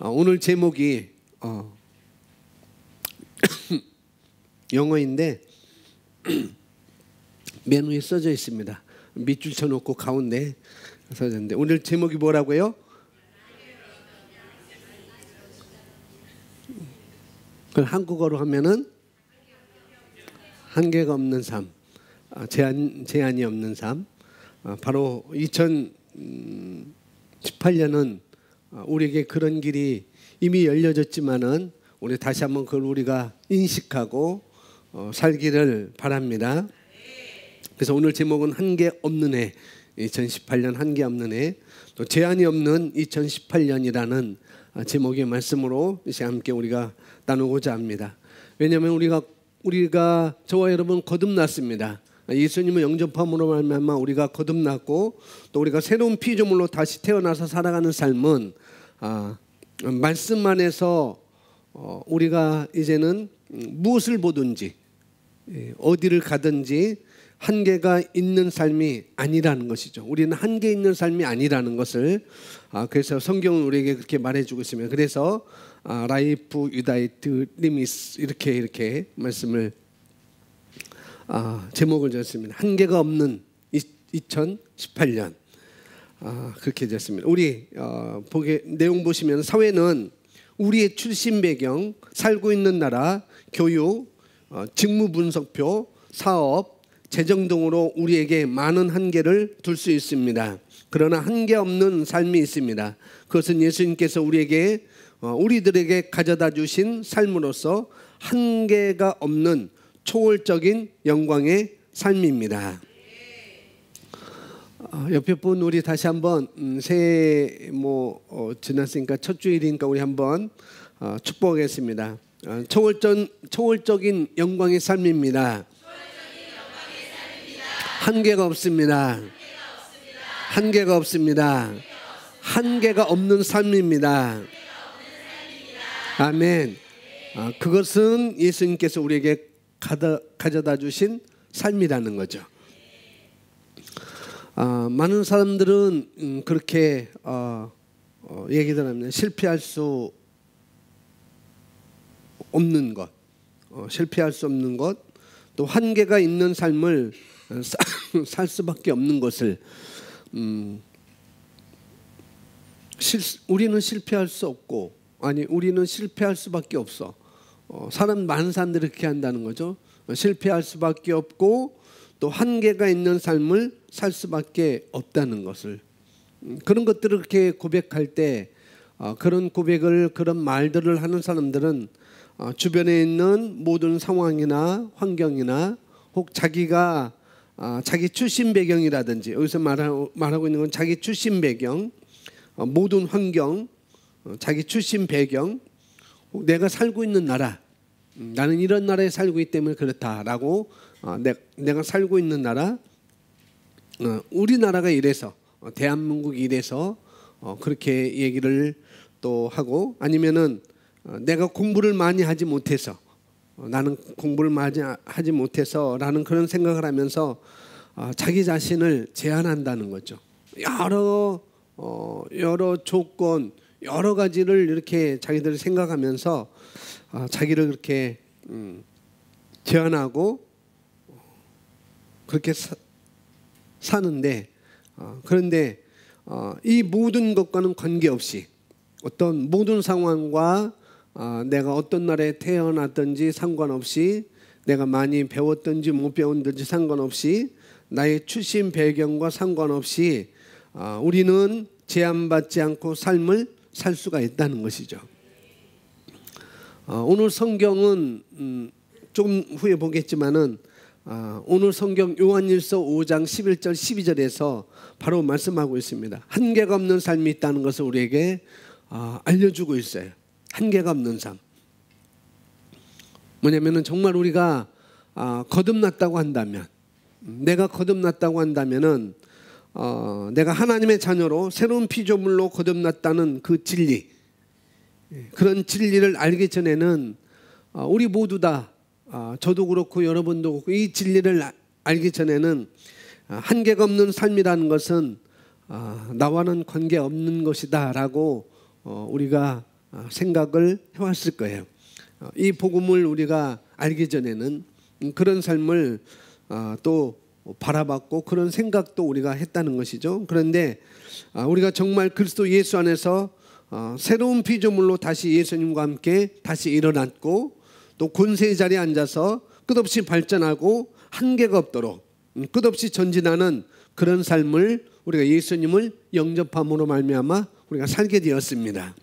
오늘 제목이 영어인데 맨 위에 써져 있습니다. 밑줄 쳐놓고 가운데 써져 있는데 오늘 제목이 뭐라고요? 그걸 한국어로 하면은 한계가 없는 삶, 제한이 없는 삶. 바로 2018년은 우리에게 그런 길이 이미 열려졌지만은 우리 다시 한번 그걸 우리가 인식하고 살기를 바랍니다. 그래서 오늘 제목은 한계 없는 해, 2018년 한계 없는 해, 또 제한이 없는 2018년이라는 제목의 말씀으로 이제 함께 우리가 나누고자 합니다. 왜냐하면 우리가 저와 여러분 거듭났습니다. 예수님의 영접함으로 말미암아 우리가 거듭났고 또 우리가 새로운 피조물로 다시 태어나서 살아가는 삶은 말씀 안에서 우리가 이제는 무엇을 보든지 어디를 가든지 한계가 있는 삶이 아니라는 것이죠. 우리는 한계 있는 삶이 아니라는 것을 그래서 성경은 우리에게 그렇게 말해주고 있습니다. 그래서 라이프 위다우트 리미트 이렇게 말씀을 제목을 줬습니다. 한계가 없는 2018년 그렇게 됐습니다. 우리 내용 보시면 사회는 우리의 출신 배경, 살고 있는 나라, 교육, 직무 분석표, 사업, 재정 등으로 우리에게 많은 한계를 둘 수 있습니다. 그러나 한계 없는 삶이 있습니다. 그것은 예수님께서 우리들에게 가져다 주신 삶으로서 한계가 없는 초월적인 영광의 삶입니다. 옆에 분 우리 다시 한번 새해 지났으니까 첫 주일이니까 우리 한번 축복하겠습니다. 초월적인 영광의 삶입니다. 한계가 없습니다. 한계가 없습니다. 한계가 없는 삶입니다. 아멘. 그것은 예수님께서 우리에게 가져다 주신 삶이라는 거죠. 많은 사람들은 그렇게 얘기들 합니다. 실패할 수 없는 것, 실패할 수 없는 것, 또 한계가 있는 삶을 살 수밖에 없는 것을 우리는 실패할 수 없고 우리는 실패할 수밖에 없어. 많은 사람들이 그렇게 한다는 거죠. 실패할 수밖에 없고 또 한계가 있는 삶을 살 수밖에 없다는 것을 그런 것들을 그렇게 고백할 때 그런 고백을 그런 말들을 하는 사람들은 주변에 있는 모든 상황이나 환경이나 혹 자기 출신 배경이라든지 여기서 말하고 있는 건 자기 출신 배경, 모든 환경, 자기 출신 배경, 내가 살고 있는 나라, 나는 이런 나라에 살고 있기 때문에 그렇다라고 내가 살고 있는 나라, 우리나라가 이래서 대한민국이 이래서 그렇게 얘기를 또 하고 아니면은 내가 공부를 많이 하지 못해서 나는 공부를 많이 하지 못해서라는 그런 생각을 하면서 자기 자신을 제한한다는 거죠. 여러 조건 여러 가지를 이렇게 자기들 생각하면서 자기를 그렇게 제한하고 그렇게 사는데 그런데 이 모든 것과는 관계없이 어떤 모든 상황과 내가 어떤 나라에 태어났든지 상관없이 내가 많이 배웠든지 못 배웠든지 상관없이 나의 출신 배경과 상관없이 우리는 제한받지 않고 삶을 살 수가 있다는 것이죠. 오늘 성경은 좀 후에 보겠지만은 오늘 성경 요한일서 5장 11절 12절에서 바로 말씀하고 있습니다. 한계가 없는 삶이 있다는 것을 우리에게 알려주고 있어요. 한계가 없는 삶. 뭐냐면은 정말 우리가 거듭났다고 한다면, 내가 거듭났다고 한다면은 내가 하나님의 자녀로 새로운 피조물로 거듭났다는 그 진리, 그런 진리를 알기 전에는 우리 모두 다 저도 그렇고 여러분도 그렇고 이 진리를 알기 전에는 한계가 없는 삶이라는 것은 나와는 관계없는 것이다라고 우리가 생각을 해왔을 거예요. 이 복음을 우리가 알기 전에는 그런 삶을 또 바라봤고 그런 생각도 우리가 했다는 것이죠. 그런데 우리가 정말 그리스도 예수 안에서 새로운 피조물로 다시 예수님과 함께 다시 일어났고 또 권세의 자리에 앉아서 끝없이 발전하고 한계가 없도록 끝없이 전진하는 그런 삶을 우리가 예수님을 영접함으로 말미암아 우리가 살게 되었습니다.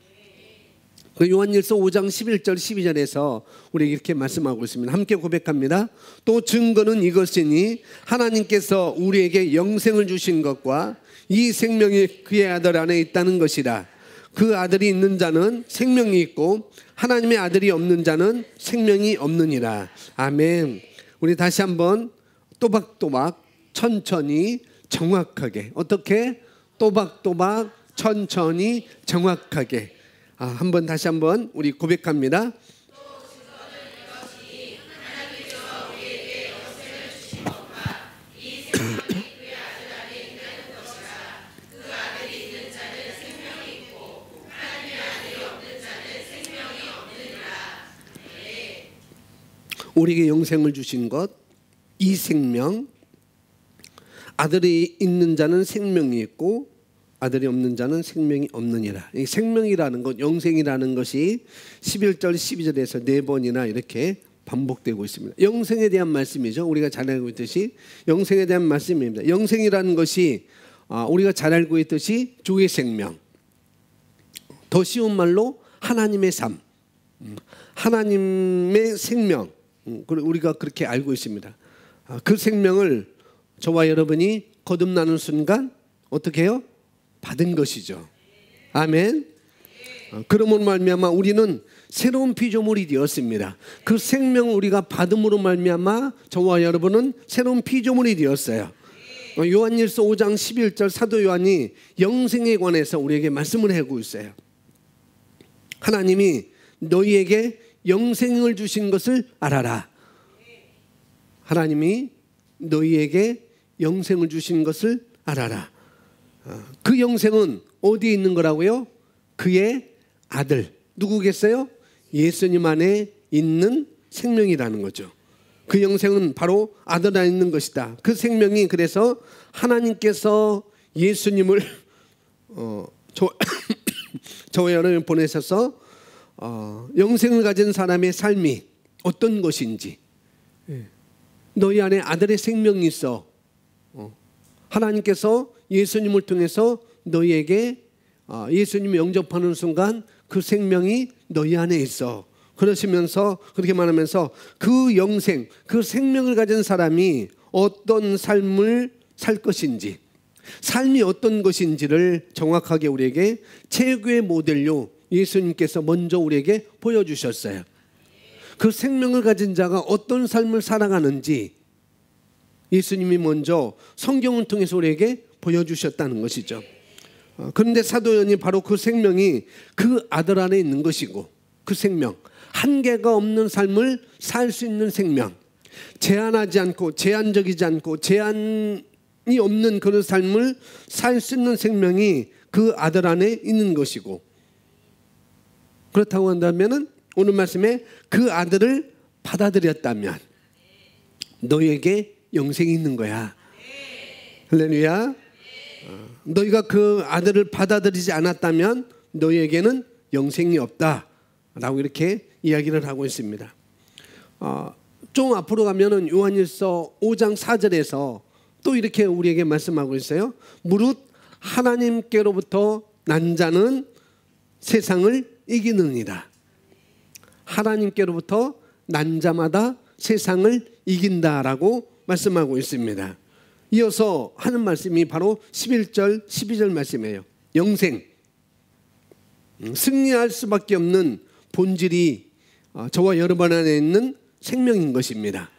요한일서 5장 11절 12절에서 우리에게 이렇게 말씀하고 있습니다. 함께 고백합니다. 또 증거는 이것이니 하나님께서 우리에게 영생을 주신 것과 이 생명이 그의 아들 안에 있다는 것이라. 그 아들이 있는 자는 생명이 있고 하나님의 아들이 없는 자는 생명이 없느니라. 아멘. 우리 다시 한번 또박또박 천천히 정확하게, 어떻게? 또박또박 천천히 정확하게 한번 다시 한번 우리 고백합니다. 우리에게 영생을 주신 것, 이 생명, 아들이 있는 자는 생명이 있고 아들이 없는 자는 생명이 없느니라. 이 생명이라는 것, 영생이라는 것이 11절 12절에서 4번이나 이렇게 반복되고 있습니다. 영생에 대한 말씀이죠. 우리가 잘 알고 있듯이 영생에 대한 말씀입니다. 영생이라는 것이 우리가 잘 알고 있듯이 주의 생명, 더 쉬운 말로 하나님의 삶, 하나님의 생명, 우리가 그렇게 알고 있습니다. 그 생명을 저와 여러분이 거듭나는 순간 어떻게 해요? 받은 것이죠. 아멘. 그러므로 말미암아 우리는 새로운 피조물이 되었습니다. 그 생명을 우리가 받음으로 말미암아 저와 여러분은 새로운 피조물이 되었어요. 요한일서 5장 11절 사도 요한이 영생에 관해서 우리에게 말씀을 하고 있어요. 하나님이 너희에게 영생을 주신 것을 알아라. 하나님이 너희에게 영생을 주신 것을 알아라. 그 영생은 어디에 있는 거라고요? 그의 아들, 누구겠어요? 예수님 안에 있는 생명이라는 거죠. 그 영생은 바로 아들 안에 있는 것이다. 그 생명이, 그래서 하나님께서 예수님을 저와 여러분을 보내셔서 영생을 가진 사람의 삶이 어떤 것인지, 너희 안에 아들의 생명이 있어. 하나님께서 예수님을 통해서 너희에게 예수님을 영접하는 순간 그 생명이 너희 안에 있어. 그러시면서 그렇게 말하면서 그 영생, 그 생명을 가진 사람이 어떤 삶을 살 것인지, 삶이 어떤 것인지를 정확하게 우리에게 최고의 모델로 예수님께서 먼저 우리에게 보여주셨어요. 그 생명을 가진 자가 어떤 삶을 살아가는지 예수님이 먼저 성경을 통해서 우리에게 보여주셨다는 것이죠. 그런데 사도 요한이 바로 그 생명이 그 아들 안에 있는 것이고, 그 생명, 한계가 없는 삶을 살 수 있는 생명, 제한하지 않고 제한적이지 않고 제한이 없는 그런 삶을 살 수 있는 생명이 그 아들 안에 있는 것이고, 그렇다고 한다면 오늘 말씀에 그 아들을 받아들였다면 너희에게 영생이 있는 거야. 할렐루야. 너희가 그 아들을 받아들이지 않았다면 너희에게는 영생이 없다 라고 이렇게 이야기를 하고 있습니다. 좀 앞으로 가면은 요한일서 5장 4절에서 또 이렇게 우리에게 말씀하고 있어요. 무릇 하나님께로부터 난 자는 세상을 이기느니라. 하나님께로부터 난 자마다 세상을 이긴다라고 말씀하고 있습니다. 이어서 하는 말씀이 바로 11절 12절 말씀이에요. 영생, 승리할 수밖에 없는 본질이 저와 여러분 안에 있는 생명인 것입니다.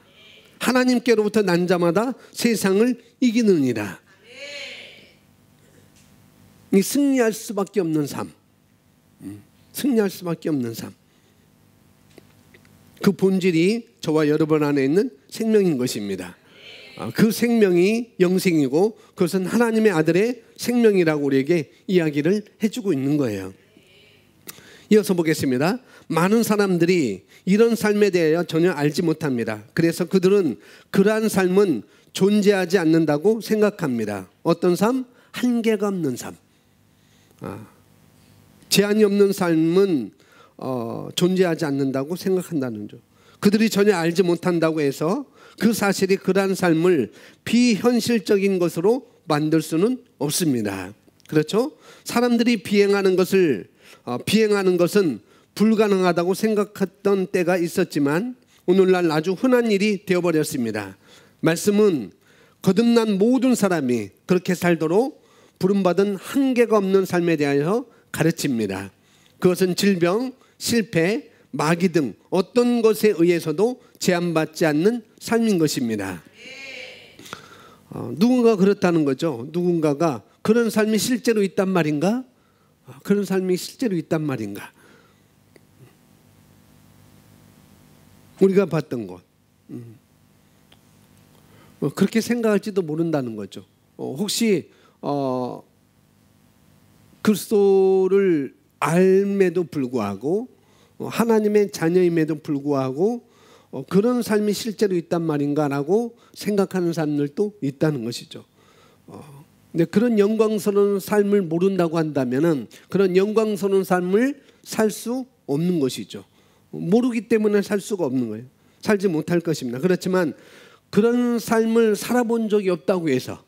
하나님께로부터 난 자마다 세상을 이기느니라. 이 승리할 수밖에 없는 삶, 승리할 수밖에 없는 삶, 그 본질이 저와 여러분 안에 있는 생명인 것입니다. 그 생명이 영생이고 그것은 하나님의 아들의 생명이라고 우리에게 이야기를 해주고 있는 거예요. 이어서 보겠습니다. 많은 사람들이 이런 삶에 대하여 전혀 알지 못합니다. 그래서 그들은 그러한 삶은 존재하지 않는다고 생각합니다. 어떤 삶? 한계가 없는 삶. 제한이 없는 삶은 존재하지 않는다고 생각한다는 점. 그들이 전혀 알지 못한다고 해서 그 사실이 그러한 삶을 비현실적인 것으로 만들 수는 없습니다. 그렇죠? 사람들이 비행하는 것은 불가능하다고 생각했던 때가 있었지만 오늘날 아주 흔한 일이 되어버렸습니다. 말씀은 거듭난 모든 사람이 그렇게 살도록 부름받은 한계가 없는 삶에 대하여 가르칩니다. 그것은 질병, 실패, 마귀 등 어떤 것에 의해서도 제한받지 않는 삶인 것입니다. 누군가 그렇다는 거죠. 누군가가 그런 삶이 실제로 있단 말인가? 그런 삶이 실제로 있단 말인가? 우리가 봤던 것. 그렇게 생각할지도 모른다는 거죠. 혹시 그리스도를 알매도 불구하고 하나님의 자녀임에도 불구하고 그런 삶이 실제로 있단 말인가라고 생각하는 사람들도 있다는 것이죠. 근데 그런 영광스러운 삶을 모른다고 한다면은 그런 영광스러운 삶을 살 수 없는 것이죠. 모르기 때문에 살 수가 없는 거예요. 살지 못할 것입니다. 그렇지만 그런 삶을 살아본 적이 없다고 해서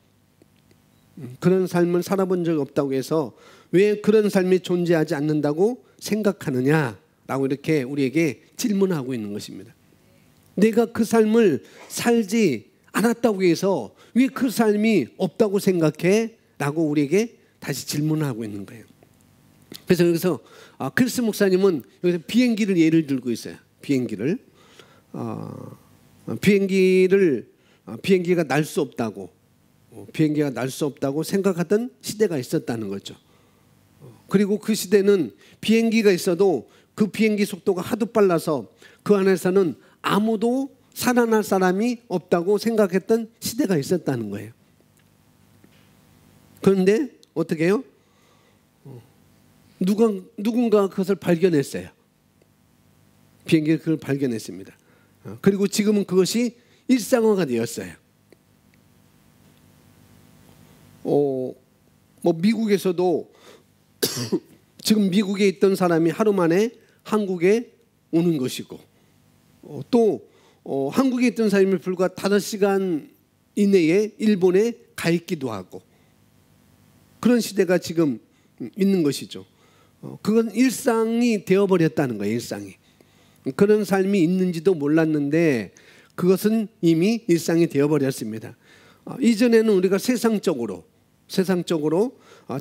그런 삶을 살아본 적이 없다고 해서 왜 그런 삶이 존재하지 않는다고 생각하느냐라고 이렇게 우리에게 질문하고 있는 것입니다. 내가 그 삶을 살지 않았다고 해서 왜 그 삶이 없다고 생각해? 라고 우리에게 다시 질문하고 있는 거예요. 그래서 여기서 크리스 목사님은 여기서 비행기를 예를 들고 있어요. 비행기가 날 수 없다고 비행기가 날 수 없다고 생각하던 시대가 있었다는 거죠. 그리고 그 시대는 비행기가 있어도 그 비행기 속도가 하도 빨라서 그 안에서는 아무도 살아날 사람이 없다고 생각했던 시대가 있었다는 거예요. 그런데 어떻게 해요? 누군가 그것을 발견했어요. 비행기가 그걸 발견했습니다. 그리고 지금은 그것이 일상화가 되었어요. 미국에서도 지금 미국에 있던 사람이 하루 만에 한국에 오는 것이고 또 한국에 있던 사람이 불과 5시간 이내에 일본에 가 있기도 하고 그런 시대가 지금 있는 것이죠. 그건 일상이 되어버렸다는 거예요. 일상이. 그런 삶이 있는지도 몰랐는데 그것은 이미 일상이 되어버렸습니다. 이전에는 우리가 세상적으로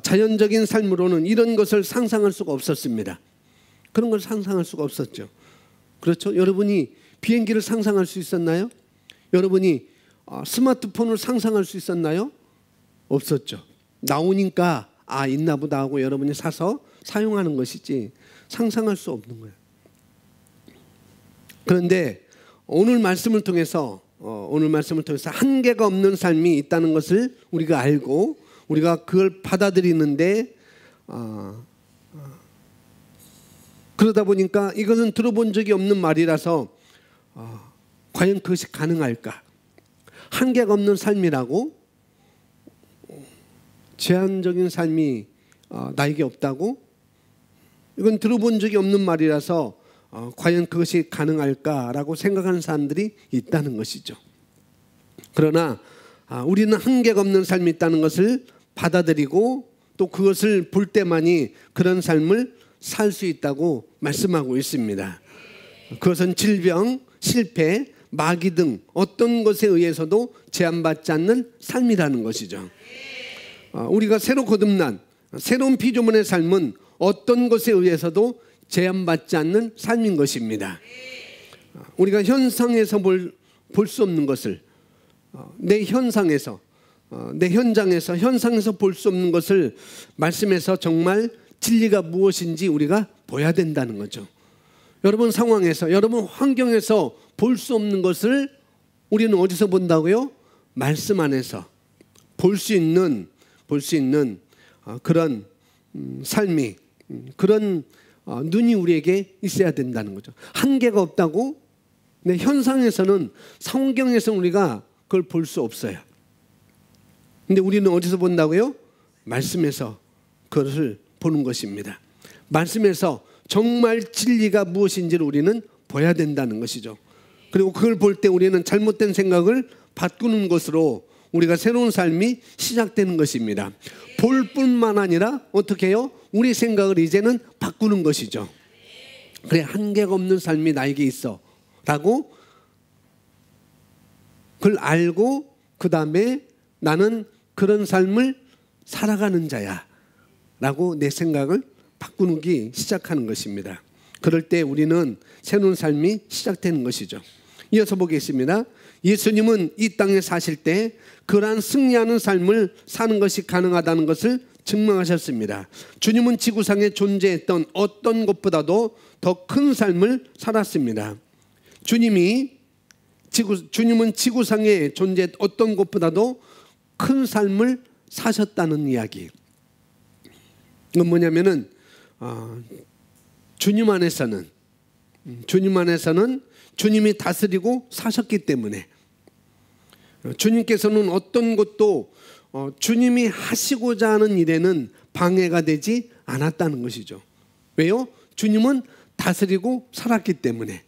자연적인 삶으로는 이런 것을 상상할 수가 없었습니다. 그런 걸 상상할 수가 없었죠. 그렇죠? 여러분이 비행기를 상상할 수 있었나요? 여러분이 스마트폰을 상상할 수 있었나요? 없었죠. 나오니까 있나 보다 하고 여러분이 사서 사용하는 것이지 상상할 수 없는 거예요. 그런데 오늘 말씀을 통해서 한계가 없는 삶이 있다는 것을 우리가 알고 우리가 그걸 받아들이는데 그러다 보니까 이것은 들어본 적이 없는 말이라서 과연 그것이 가능할까? 한계가 없는 삶이라고? 제한적인 삶이 나에게 없다고? 이건 들어본 적이 없는 말이라서 과연 그것이 가능할까라고 생각하는 사람들이 있다는 것이죠. 그러나 우리는 한계가 없는 삶이 있다는 것을 받아들이고 또 그것을 볼 때만이 그런 삶을 살 수 있다고 말씀하고 있습니다. 그것은 질병, 실패, 마귀 등 어떤 것에 의해서도 제한받지 않는 삶이라는 것이죠. 우리가 새로 거듭난 새로운 피조물의 삶은 어떤 것에 의해서도 제한받지 않는 삶인 것입니다. 우리가 현상에서 볼 수 없는 것을 내 현장에서 볼 수 없는 것을 말씀에서 정말 진리가 무엇인지 우리가 보야 된다는 거죠. 여러분 상황에서 여러분 환경에서 볼 수 없는 것을 우리는 어디서 본다고요? 말씀 안에서 볼 수 있는 그런 삶이 그런 눈이 우리에게 있어야 된다는 거죠. 한계가 없다고? 네, 현상에서는, 성경에서는 우리가 그걸 볼 수 없어요. 근데 우리는 어디서 본다고요? 말씀에서 그것을 보는 것입니다. 말씀에서 정말 진리가 무엇인지를 우리는 봐야 된다는 것이죠. 그리고 그걸 볼 때 우리는 잘못된 생각을 바꾸는 것으로 우리가 새로운 삶이 시작되는 것입니다. 볼 뿐만 아니라 어떻게 해요? 우리 생각을 이제는 바꾸는 것이죠. 그래, 한계가 없는 삶이 나에게 있어 라고 그걸 알고 그 다음에 나는 그런 삶을 살아가는 자야 라고 내 생각을 바꾸기 시작하는 것입니다. 그럴 때 우리는 새로운 삶이 시작되는 것이죠. 이어서 보겠습니다. 예수님은 이 땅에 사실 때 그러한 승리하는 삶을 사는 것이 가능하다는 것을 증명하셨습니다. 주님은 지구상에 존재했던 어떤 것보다도 더 큰 삶을 살았습니다. 주님은 지구상에 존재했던 어떤 것보다도 큰 삶을 사셨다는 이야기. 이건 뭐냐면은 주님 안에서는 주님이 다스리고 사셨기 때문에 주님께서는 어떤 것도 주님이 하시고자 하는 일에는 방해가 되지 않았다는 것이죠. 왜요? 주님은 다스리고 살았기 때문에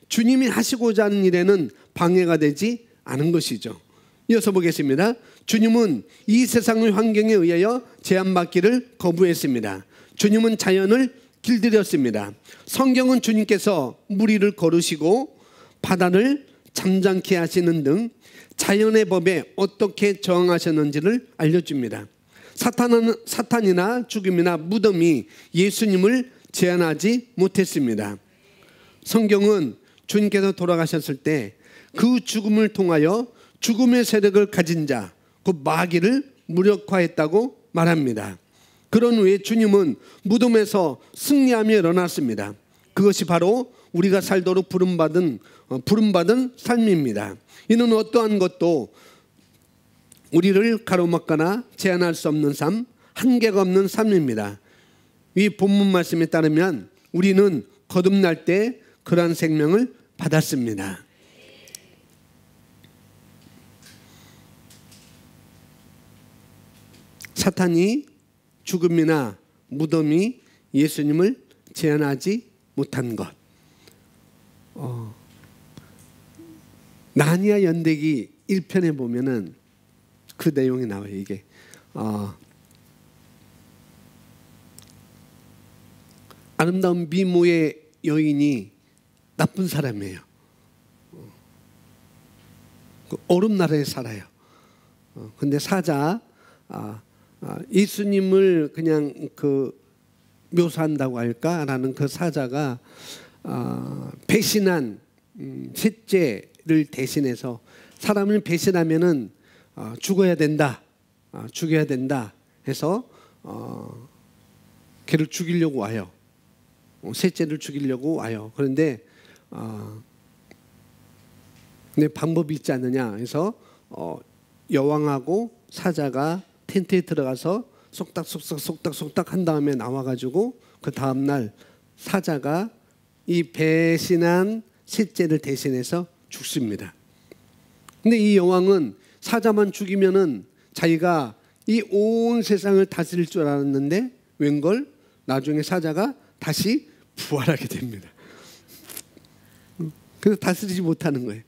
주님이 하시고자 하는 일에는 방해가 되지 않은 것이죠. 이어서 보겠습니다. 주님은 이 세상의 환경에 의하여 제한받기를 거부했습니다. 주님은 자연을 길들였습니다. 성경은 주님께서 무리를 걸으시고 바다를 잠잠케 하시는 등 자연의 법에 어떻게 저항하셨는지를 알려줍니다. 사탄이나 죽음이나 무덤이 예수님을 제한하지 못했습니다. 성경은 주님께서 돌아가셨을 때 그 죽음을 통하여 죽음의 세력을 가진 자, 그 마귀를 무력화했다고 말합니다. 그런 후에 주님은 무덤에서 승리하며 일어났습니다. 그것이 바로 우리가 살도록 부름받은 삶입니다. 이는 어떠한 것도 우리를 가로막거나 제한할 수 없는 삶, 한계가 없는 삶입니다. 이 본문 말씀에 따르면 우리는 거듭날 때 그러한 생명을 받았습니다. 사탄이 죽음이나 무덤이 예수님을 제한하지 못한 것. 나니아 연대기 1편에 보면은 그 내용이 나와요. 이게 아름다운 미모의 여인이 나쁜 사람이에요. 얼음 나라에 살아요. 근데 사자 예수님을 그냥 묘사한다고 할까라는 그 사자가 배신한 셋째를 대신해서 사람을 배신하면은 죽어야 된다 해서 걔를 죽이려고 와요. 셋째를 죽이려고 와요. 그런데 방법이 있지 않느냐 해서 여왕하고 사자가 텐트에 들어가서 속닥속닥 한 다음에 나와가지고 그 다음날 사자가 이 배신한 셋째를 대신해서 죽습니다. 근데 이 여왕은 사자만 죽이면은 자기가 이 온 세상을 다스릴 줄 알았는데 웬걸 나중에 사자가 다시 부활하게 됩니다. 그래서 다스리지 못하는 거예요.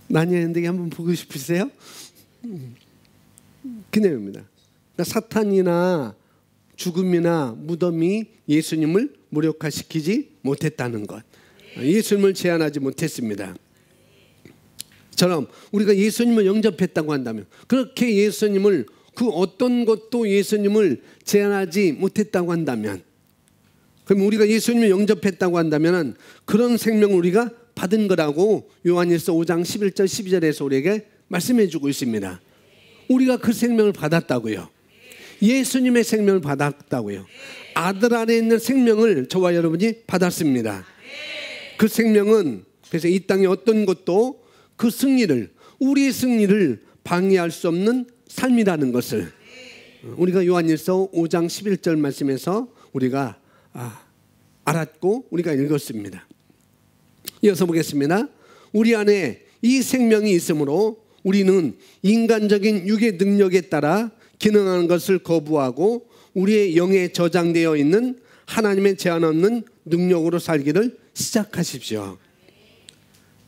나니아 연대기 한번 보고 싶으세요? 그 내용입니다. 그러니까 사탄이나 죽음이나 무덤이 예수님을 무력화시키지 못했다는 것. 예수님을 제한하지 못했습니다. 처럼 우리가 예수님을 영접했다고 한다면, 그렇게 예수님을 그 어떤 것도 예수님을 제한하지 못했다고 한다면, 그럼 우리가 예수님을 영접했다고 한다면 그런 생명을 우리가 받은 거라고 요한일서 5장 11절 12절에서 우리에게 말씀해 주고 있습니다. 우리가 그 생명을 받았다고요. 예수님의 생명을 받았다고요. 아들 안에 있는 생명을 저와 여러분이 받았습니다. 그 생명은 그래서 이 땅에 어떤 것도 그 승리를, 우리의 승리를 방해할 수 없는 삶이라는 것을 우리가 요한일서 5장 11절 말씀에서 우리가 알았고 우리가 읽었습니다. 이어서 보겠습니다. 우리 안에 이 생명이 있으므로 우리는 인간적인 육의 능력에 따라 기능하는 것을 거부하고 우리의 영에 저장되어 있는 하나님의 제한 없는 능력으로 살기를 시작하십시오.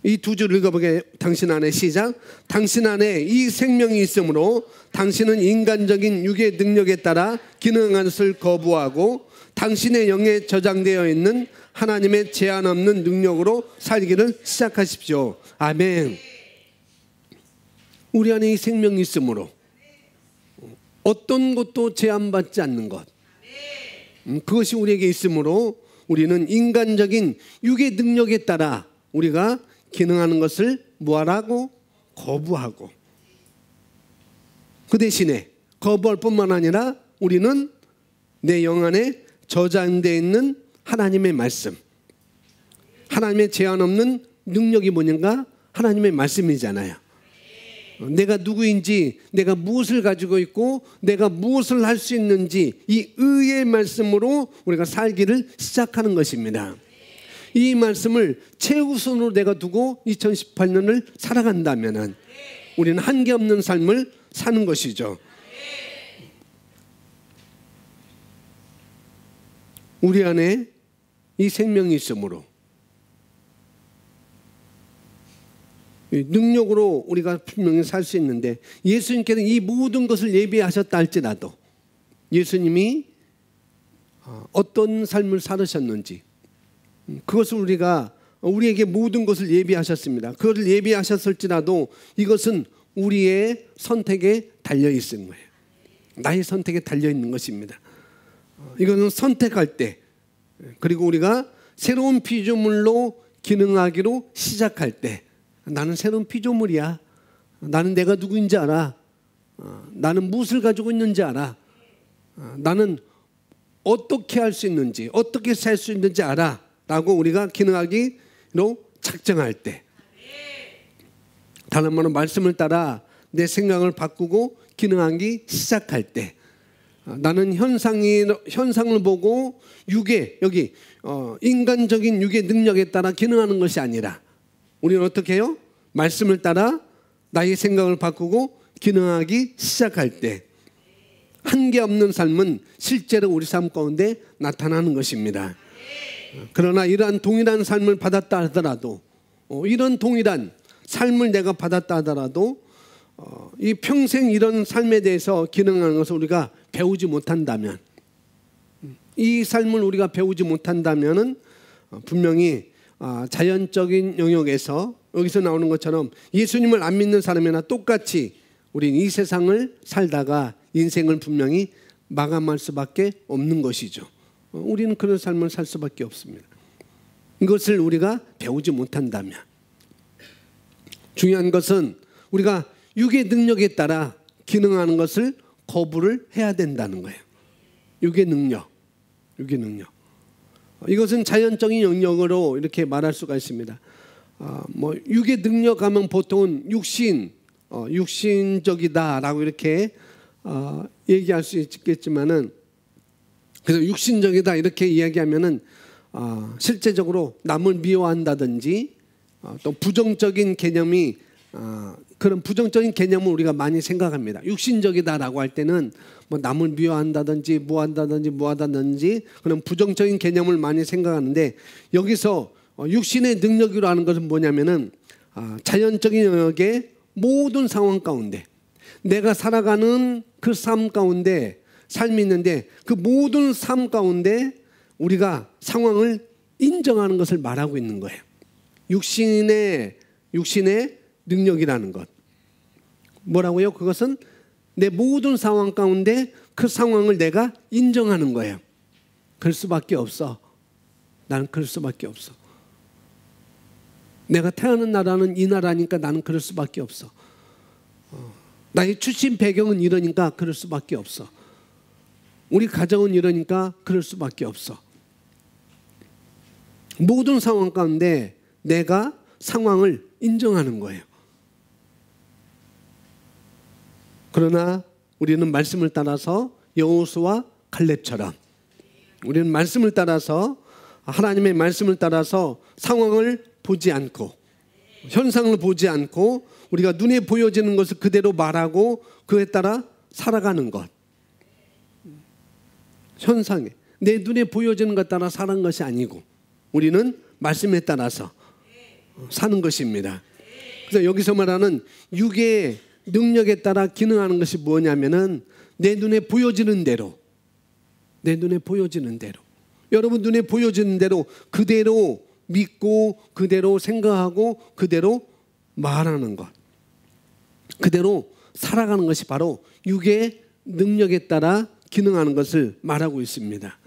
이 두 줄 읽어보게. 당신 안에 시작. 당신 안에 이 생명이 있으므로 당신은 인간적인 육의 능력에 따라 기능하는 것을 거부하고 당신의 영에 저장되어 있는 하나님의 제한 없는 능력으로 살기를 시작하십시오. 아멘. 우리 안에 이 생명이 있으므로 어떤 것도 제한받지 않는 것, 그것이 우리에게 있으므로 우리는 인간적인 육의 능력에 따라 우리가 기능하는 것을 뭐하라고? 거부하고, 그 대신에 거부할 뿐만 아니라 우리는 내 영 안에 저장되어 있는 하나님의 말씀, 하나님의 제한 없는 능력이 뭐냐가 하나님의 말씀이잖아요. 내가 누구인지, 내가 무엇을 가지고 있고 내가 무엇을 할 수 있는지 이 의의 말씀으로 우리가 살기를 시작하는 것입니다. 이 말씀을 최우선으로 내가 두고 2018년을 살아간다면 우리는 한계 없는 삶을 사는 것이죠. 우리 안에 이 생명이 있으므로 능력으로 우리가 분명히 살 수 있는데, 예수님께서 이 모든 것을 예비하셨다 할지라도 예수님이 어떤 삶을 살으셨는지 그것을 우리에게 모든 것을 예비하셨습니다. 그것을 예비하셨을지라도 이것은 우리의 선택에 달려 있는 거예요. 나의 선택에 달려 있는 것입니다. 이거는 선택할 때, 그리고 우리가 새로운 피조물로 기능하기로 시작할 때, 나는 새로운 피조물이야, 나는 내가 누구인지 알아, 나는 무엇을 가지고 있는지 알아, 나는 어떻게 할 수 있는지, 어떻게 살 수 있는지 알아 라고 우리가 기능하기로 작정할 때, 다른 말로 말씀을 따라 내 생각을 바꾸고 기능하기 시작할 때, 나는 현상을 보고 육의 여기 인간적인 육의 능력에 따라 기능하는 것이 아니라 우리는 어떻게 해요? 말씀을 따라 나의 생각을 바꾸고 기능하기 시작할 때 한계 없는 삶은 실제로 우리 삶 가운데 나타나는 것입니다. 그러나 이러한 동일한 삶을 받았다 하더라도, 이런 동일한 삶을 내가 받았다 하더라도 이 평생 이런 삶에 대해서 기능하는 것을 우리가 배우지 못한다면, 이 삶을 우리가 배우지 못한다면은 분명히 자연적인 영역에서 여기서 나오는 것처럼 예수님을 안 믿는 사람이나 똑같이 우리는 이 세상을 살다가 인생을 분명히 마감할 수밖에 없는 것이죠. 우리는 그런 삶을 살 수밖에 없습니다. 이것을 우리가 배우지 못한다면, 중요한 것은 우리가 육의 능력에 따라 기능하는 것을 거부를 해야 된다는 거예요. 육의 능력. 이것은 자연적인 영역으로 이렇게 말할 수가 있습니다. 육의 능력 하면 보통은 육신적이다라고 이렇게 얘기할 수 있겠지만은, 그래서 육신적이다 이렇게 이야기하면은 실제적으로 남을 미워한다든지 또 부정적인 개념이 그런 부정적인 개념을 우리가 많이 생각합니다. 육신적이다라고 할 때는 뭐 남을 미워한다든지 뭐하다든지 그런 부정적인 개념을 많이 생각하는데, 여기서 육신의 능력이라고 하는 것은 뭐냐면은 자연적인 영역의 모든 상황 가운데 내가 살아가는 그 삶 가운데 삶이 있는데, 그 모든 삶 가운데 우리가 상황을 인정하는 것을 말하고 있는 거예요. 육신의 능력이라는 것. 뭐라고요? 그것은 내 모든 상황 가운데 그 상황을 내가 인정하는 거예요. 그럴 수밖에 없어. 나는 그럴 수밖에 없어. 내가 태어난 나라는 이 나라니까 나는 그럴 수밖에 없어. 나의 출신 배경은 이러니까 그럴 수밖에 없어. 우리 가정은 이러니까 그럴 수밖에 없어. 모든 상황 가운데 내가 상황을 인정하는 거예요. 그러나 우리는 말씀을 따라서 여호수아와 갈렙처럼 우리는 말씀을 따라서 하나님의 말씀을 따라서 상황을 보지 않고 현상을 보지 않고 우리가 눈에 보여지는 것을 그대로 말하고 그에 따라 살아가는 것. 현상에 내 눈에 보여지는 것 따라 사는 것이 아니고 우리는 말씀에 따라서 사는 것입니다. 그래서 여기서 말하는 육의 능력에 따라 기능하는 것이 뭐냐면은 내 눈에 보여지는 대로 여러분 눈에 보여지는 대로 그대로 믿고 그대로 생각하고 그대로 말하는 것, 그대로 살아가는 것이 바로 육의 능력에 따라 기능하는 것을 말하고 있습니다.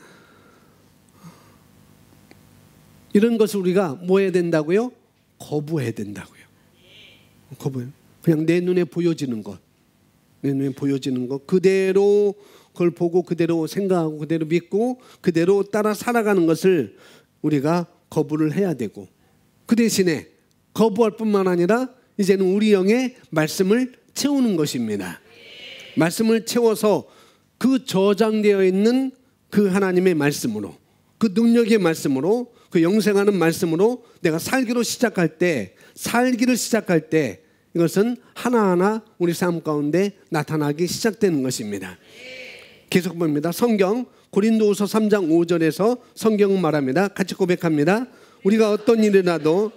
이런 것을 우리가 뭐 해야 된다고요? 거부해야 된다고요. 그냥 내 눈에 보여지는 것, 그대로 그걸 보고 그대로 생각하고 그대로 믿고 그대로 따라 살아가는 것을 우리가 거부를 해야 되고, 그 대신에 거부할 뿐만 아니라 이제는 우리 영에 말씀을 채우는 것입니다. 말씀을 채워서 그 저장되어 있는 그 하나님의 말씀으로, 그 능력의 말씀으로, 그 영생하는 말씀으로 내가 살기를 시작할 때 이것은 하나하나 우리 삶 가운데 나타나기 시작되는 것입니다. 계속 봅니다. 성경 고린도후서 3장 5절에서 성경은 말합니다. 같이 고백합니다. 우리가 어떤 일이라도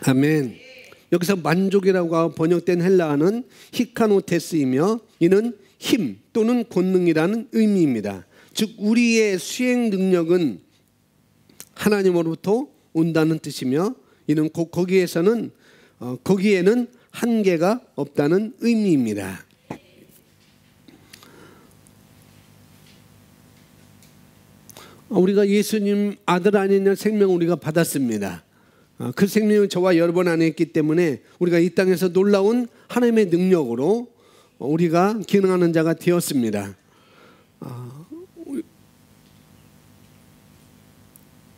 아멘. 여기서 만족이라고 번역된 헬라어는 히카노테스이며 이는 힘 또는 권능이라는 의미입니다. 즉 우리의 수행 능력은 하나님으로부터 온다는 뜻이며 이는 곧 거기에는 한계가 없다는 의미입니다. 우리가 예수님 아들 아니냐 생명을 우리가 받았습니다. 그 생명은 저와 여러분 안에 있기 때문에 우리가 이 땅에서 놀라운 하나님의 능력으로 우리가 기능하는 자가 되었습니다.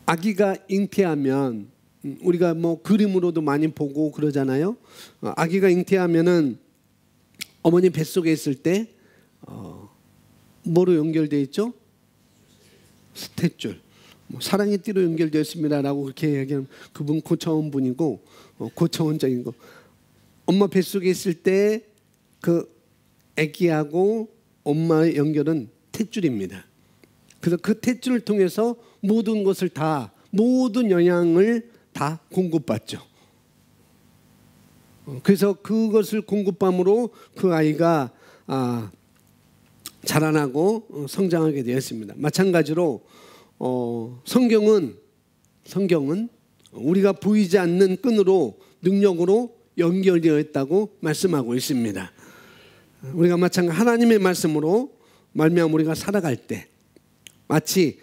아기가 잉태하면 우리가 뭐 그림으로도 많이 보고 그러잖아요. 아기가 잉태하면은 어머니 뱃속에 있을 때 뭐로 연결되어 있죠? 탯줄. 사랑의 띠로 연결되어 있습니다라고 그렇게 얘기하면 그분 고차원 분이고 고차원적인 거. 엄마 뱃속에 있을 때 그 아기하고 엄마의 연결은 탯줄입니다. 그래서 그 탯줄을 통해서 모든 것을 다, 모든 영양을 다 공급받죠. 그래서 그것을 공급함으로 그 아이가 자라나고 성장하게 되었습니다. 마찬가지로 성경은 우리가 보이지 않는 끈으로 능력으로 연결되어 있다고 말씀하고 있습니다. 우리가 마찬가지 하나님의 말씀으로 말미암아 우리가 살아갈 때 마치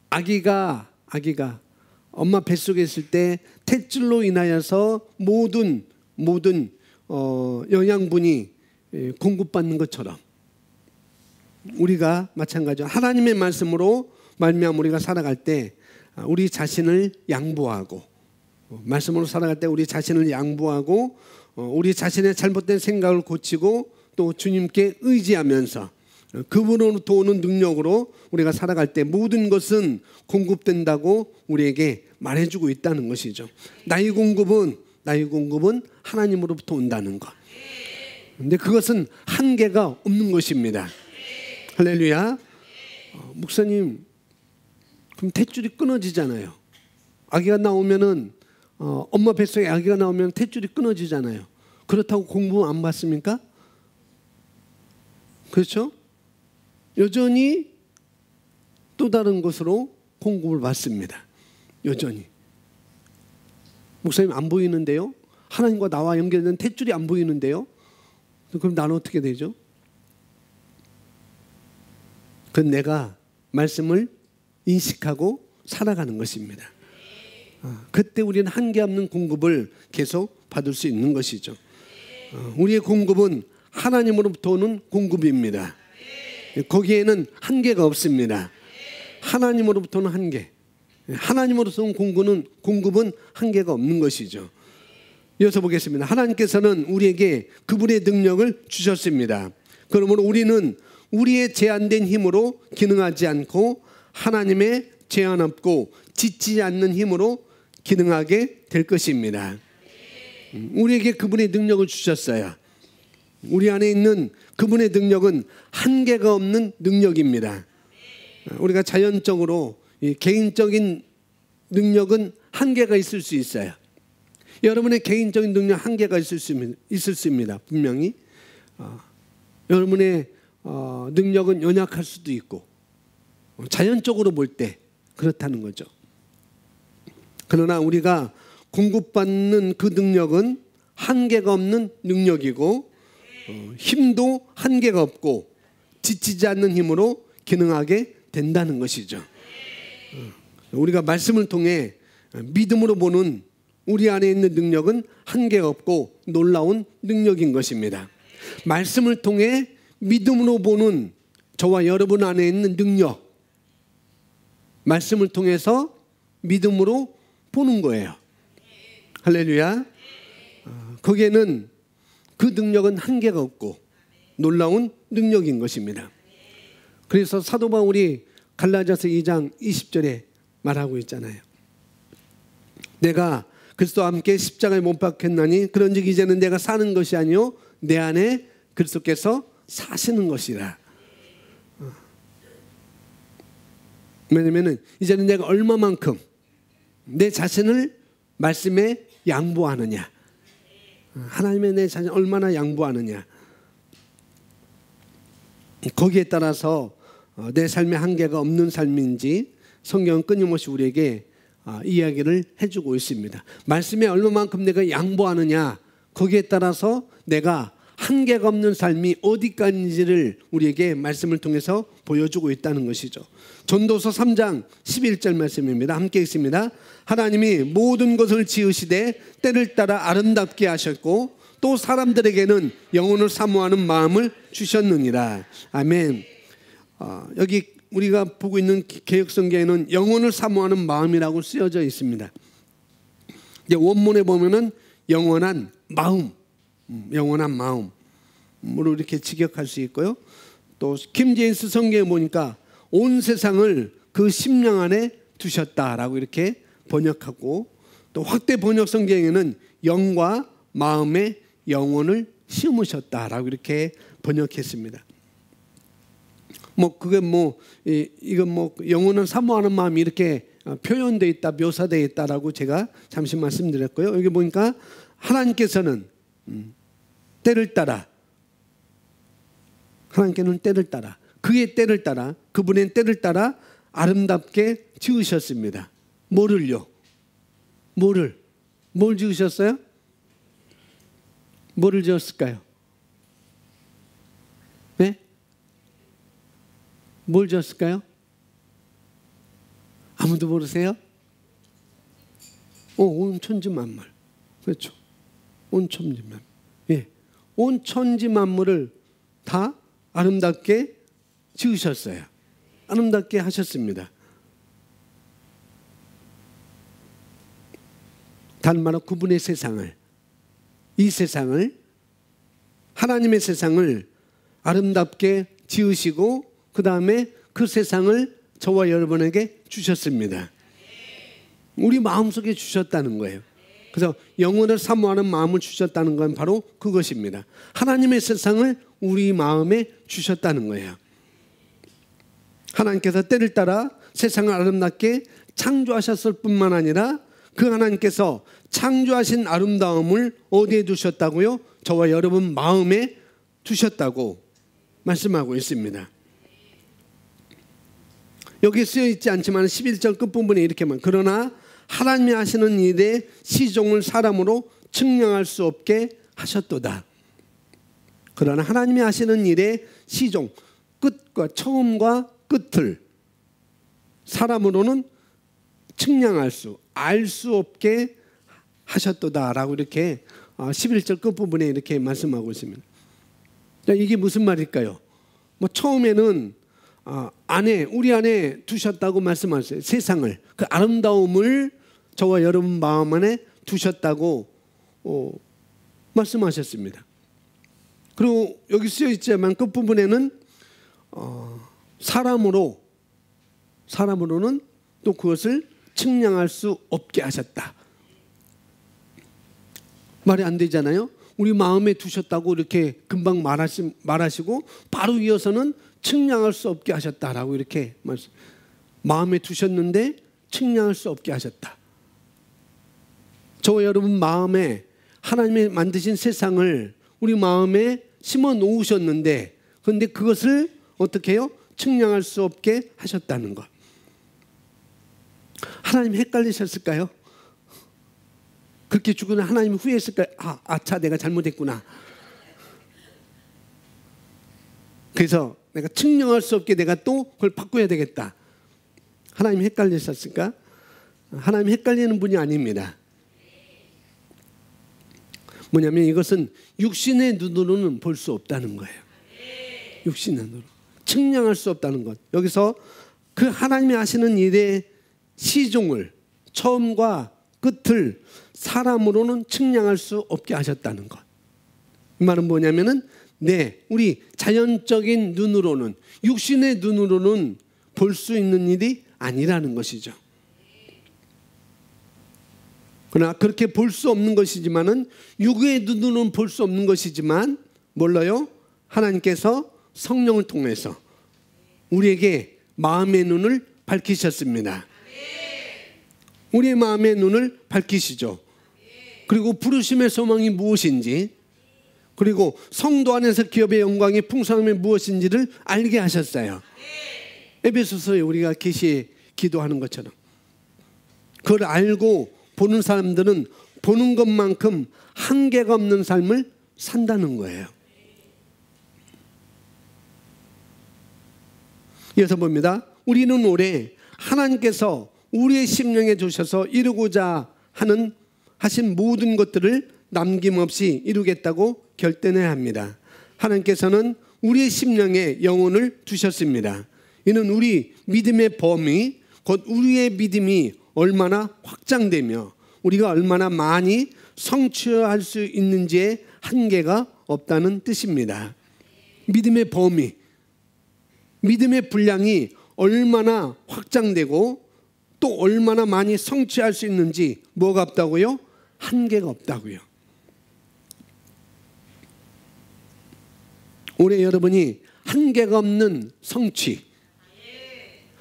아기가 엄마 뱃속에 있을 때 탯줄로 인하여서 모든 영양분이 공급받는 것처럼 우리가 마찬가지로 하나님의 말씀으로 말미암아 우리가 살아갈 때 우리 자신을 양보하고 말씀으로 살아갈 때 우리 자신을 양보하고 우리 자신의 잘못된 생각을 고치고 또 주님께 의지하면서 그분으로부터 오는 능력으로 우리가 살아갈 때 모든 것은 공급된다고 우리에게 말해주고 있다는 것이죠. 나의 공급은 하나님으로부터 온다는 것. 그런데 그것은 한계가 없는 것입니다. 할렐루야. 목사님, 그럼 탯줄이 끊어지잖아요. 아기가 나오면은 엄마 뱃속에 아기가 나오면 탯줄이 끊어지잖아요. 그렇다고 공부 안 받습니까? 그렇죠? 여전히 또 다른 것으로 공급을 받습니다. 여전히. 목사님 안 보이는데요? 하나님과 나와 연결된 탯줄이 안 보이는데요? 그럼 나는 어떻게 되죠? 그건 내가 말씀을 인식하고 살아가는 것입니다. 그때 우리는 한계 없는 공급을 계속 받을 수 있는 것이죠. 우리의 공급은 하나님으로부터 오는 공급입니다. 거기에는 한계가 없습니다. 하나님으로부터는 한계. 하나님으로서는 공급은 한계가 없는 것이죠. 이어서 보겠습니다. 하나님께서는 우리에게 그분의 능력을 주셨습니다. 그러므로 우리는 우리의 제한된 힘으로 기능하지 않고 하나님의 제한 없고 지치지 않는 힘으로 기능하게 될 것입니다. 우리에게 그분의 능력을 주셨어요. 우리 안에 있는 그분의 능력은 한계가 없는 능력입니다. 우리가 자연적으로 개인적인 능력은 한계가 있을 수 있어요. 여러분의 개인적인 능력 한계가 있을 수 있습니다. 분명히 여러분의 능력은 연약할 수도 있고 자연적으로 볼 때 그렇다는 거죠. 그러나 우리가 공급받는 그 능력은 한계가 없는 능력이고 힘도 한계가 없고 지치지 않는 힘으로 기능하게 된다는 것이죠. 우리가 말씀을 통해 믿음으로 보는 우리 안에 있는 능력은 한계가 없고 놀라운 능력인 것입니다. 말씀을 통해 믿음으로 보는 저와 여러분 안에 있는 능력, 말씀을 통해서 믿음으로 보는 거예요. 할렐루야. 거기에는 그 능력은 한계가 없고 놀라운 능력인 것입니다. 그래서 사도 바울이 갈라디아서 2장 20절에 말하고 있잖아요. 내가 그리스도와 함께 십자가에 못 박혔나니 그런즉 이제는 내가 사는 것이 아니요 내 안에 그리스도께서 사시는 것이라. 왜냐하면 이제는 내가 얼마만큼 내 자신을 말씀에 양보하느냐, 하나님의 내 자신 얼마나 양보하느냐, 거기에 따라서 내 삶의 한계가 없는 삶인지 성경은 끊임없이 우리에게 이야기를 해주고 있습니다. 말씀에 얼마만큼 내가 양보하느냐, 거기에 따라서 내가 한계가 없는 삶이 어디까지인지를 우리에게 말씀을 통해서 보여주고 있다는 것이죠. 전도서 3장 11절 말씀입니다. 함께 읽습니다. 하나님이 모든 것을 지으시되 때를 따라 아름답게 하셨고 또 사람들에게는 영혼을 사모하는 마음을 주셨느니라. 아멘. 여기 우리가 보고 있는 개역성경에는 영혼을 사모하는 마음이라고 쓰여져 있습니다. 이제 원문에 보면은 영원한 마음, 영원한 마음으로 이렇게 직역할 수 있고요. 또 킹제임스 성경에 보니까 온 세상을 그 심령 안에 두셨다라고 이렇게 번역하고, 또 확대 번역 성경에는 영과 마음에 영혼을 심으셨다라고 이렇게 번역했습니다. 그게 이건 영혼은 사모하는 마음이 이렇게 표현되어 있다, 묘사되어 있다라고 제가 잠시 말씀드렸고요. 여기 보니까 하나님께서는 때를 따라, 하나님께는 때를 따라, 그의 때를 따라, 그분의 때를 따라 아름답게 지으셨습니다. 뭐를요? 뭘 지으셨어요? 뭐를 지었을까요? 네? 뭘 지었을까요? 아무도 모르세요? 온 천지 만물. 그렇죠. 온 천지 만물. 예. 온 천지 만물을 다 아름답게 지으셨어요. 아름답게 하셨습니다. 다른 말로 그분의 세상을, 이 세상을, 하나님의 세상을 아름답게 지으시고 그 다음에 그 세상을 저와 여러분에게 주셨습니다. 우리 마음속에 주셨다는 거예요. 그래서 영혼을 사모하는 마음을 주셨다는 건 바로 그것입니다. 하나님의 세상을 우리 마음에 주셨다는 거예요. 하나님께서 때를 따라 세상을 아름답게 창조하셨을 뿐만 아니라 그 하나님께서 창조하신 아름다움을 어디에 두셨다고요? 저와 여러분 마음에 두셨다고 말씀하고 있습니다. 여기 쓰여 있지 않지만 11절 끝부분에 이렇게 말, 그러나 하나님이 하시는 일에 시종을 사람으로 측량할 수 없게 하셨도다. 그러나 하나님이 하시는 일에 시종, 끝과 처음과 끝을 사람으로는 측량할 수, 알 수 없게 하셨도다라고 이렇게 11절 끝부분에 이렇게 말씀하고 있습니다. 이게 무슨 말일까요? 처음에는 우리 안에 두셨다고 말씀하셨어요. 세상을, 그 아름다움을 저와 여러분 마음 안에 두셨다고 말씀하셨습니다. 그리고 여기 쓰여 있지만 끝부분에는 사람으로는 또 그것을 측량할 수 없게 하셨다. 말이 안 되잖아요. 우리 마음에 두셨다고 이렇게 금방 말하시고 바로 이어서는 측량할 수 없게 하셨다라고 이렇게 말씀. 마음에 두셨는데 측량할 수 없게 하셨다. 저와 여러분 마음에 하나님이 만드신 세상을 우리 마음에 심어 놓으셨는데 그런데 그것을 어떻게 해요? 측량할 수 없게 하셨다는 것. 하나님 헷갈리셨을까요? 그렇게 죽으면 하나님 후회했을까요? 아차 내가 잘못했구나. 그래서 내가 측량할 수 없게 내가 또 그걸 바꿔야 되겠다. 하나님 헷갈리셨을까? 하나님 헷갈리는 분이 아닙니다. 뭐냐면 이것은 육신의 눈으로는 볼 수 없다는 거예요. 육신의 눈으로 측량할 수 없다는 것. 여기서 그 하나님이 하시는 일의 시종을, 처음과 끝을 사람으로는 측량할 수 없게 하셨다는 것. 이 말은 뭐냐면은 우리 자연적인 눈으로는, 육신의 눈으로는 볼 수 있는 일이 아니라는 것이죠. 그러나 그렇게 볼 수 없는 것이지만은, 육의 눈으로는 볼 수 없는 것이지만 몰라요? 하나님께서 성령을 통해서 우리에게 마음의 눈을 밝히셨습니다. 우리의 마음의 눈을 밝히시죠. 그리고 부르심의 소망이 무엇인지, 그리고 성도 안에서 기업의 영광의 풍성함이 무엇인지를 알게 하셨어요. 에베소서에 우리가 기도하는 것처럼 그걸 알고 보는 사람들은 보는 것만큼 한계가 없는 삶을 산다는 거예요. 이어서 봅니다. 우리는 올해 하나님께서 우리의 심령에 주셔서 이루고자 하신 모든 것들을 남김없이 이루겠다고 결단해야 합니다. 하나님께서는 우리의 심령에 영혼을 두셨습니다. 이는 우리 믿음의 범위, 곧 우리의 믿음이 얼마나 확장되며 우리가 얼마나 많이 성취할 수 있는지에 한계가 없다는 뜻입니다. 믿음의 범위, 믿음의 분량이 얼마나 확장되고 또 얼마나 많이 성취할 수 있는지 뭐가 없다고요? 한계가 없다고요. 올해 여러분이 한계가 없는 성취,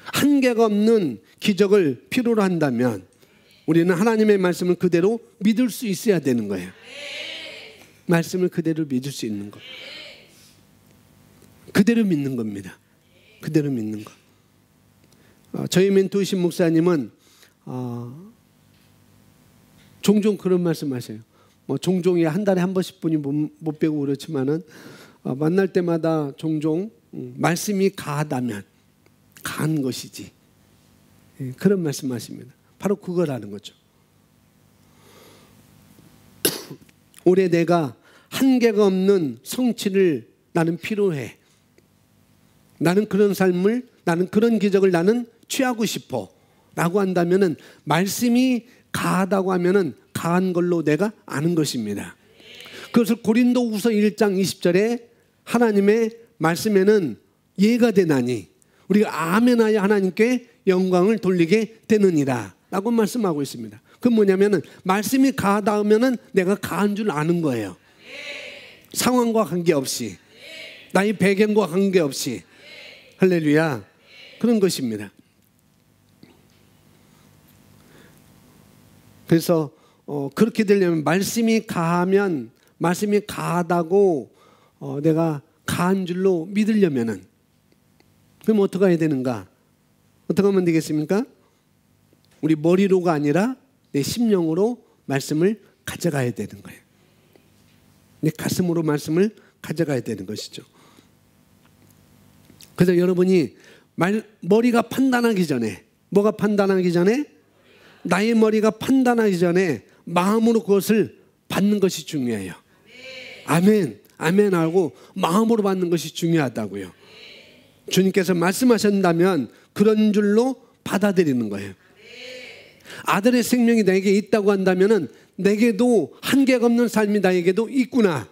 한계가 없는 기적을 필요로 한다면 우리는 하나님의 말씀을 그대로 믿을 수 있어야 되는 거예요. 말씀을 그대로 믿을 수 있는 것. 그대로 믿는 겁니다. 그대로 믿는 것. 저희 멘토이신 목사님은 종종 그런 말씀하세요. 종종이 한 달에 한 번씩 분이 못 배우고 그렇지만은 만날 때마다 종종 말씀이 가하다면 가한 것이지. 그런 말씀하십니다. 바로 그거라는 거죠. 올해 내가 한계가 없는 성취를 나는 필요해. 나는 그런 삶을, 나는 그런 기적을 나는 취하고 싶어 라고 한다면은 말씀이 가하다고 하면은 가한 걸로 내가 아는 것입니다. 그것을 고린도후서 1장 20절에 하나님의 말씀에는 예가 되나니 우리가 아멘하여 하나님께 영광을 돌리게 되느니라 라고 말씀하고 있습니다. 그건 뭐냐면은 말씀이 가하다 하면은 내가 가한 줄 아는 거예요. 상황과 관계없이, 나의 배경과 관계없이. 할렐루야. 그런 것입니다. 그래서 그렇게 되려면 말씀이 가하면, 말씀이 가하다고 내가 가한 줄로 믿으려면은 그럼 어떻게 해야 되는가? 어떻게 하면 되겠습니까? 우리 머리로가 아니라 내 심령으로 말씀을 가져가야 되는 거예요. 내 가슴으로 말씀을 가져가야 되는 것이죠. 그래서 여러분이 머리가 판단하기 전에, 뭐가 판단하기 전에? 나의 머리가 판단하기 전에 마음으로 그것을 받는 것이 중요해요. 아멘, 아멘 하고 마음으로 받는 것이 중요하다고요. 주님께서 말씀하신다면 그런 줄로 받아들이는 거예요. 아들의 생명이 내게 있다고 한다면 내게도 한계가 없는 삶이 나에게도 있구나.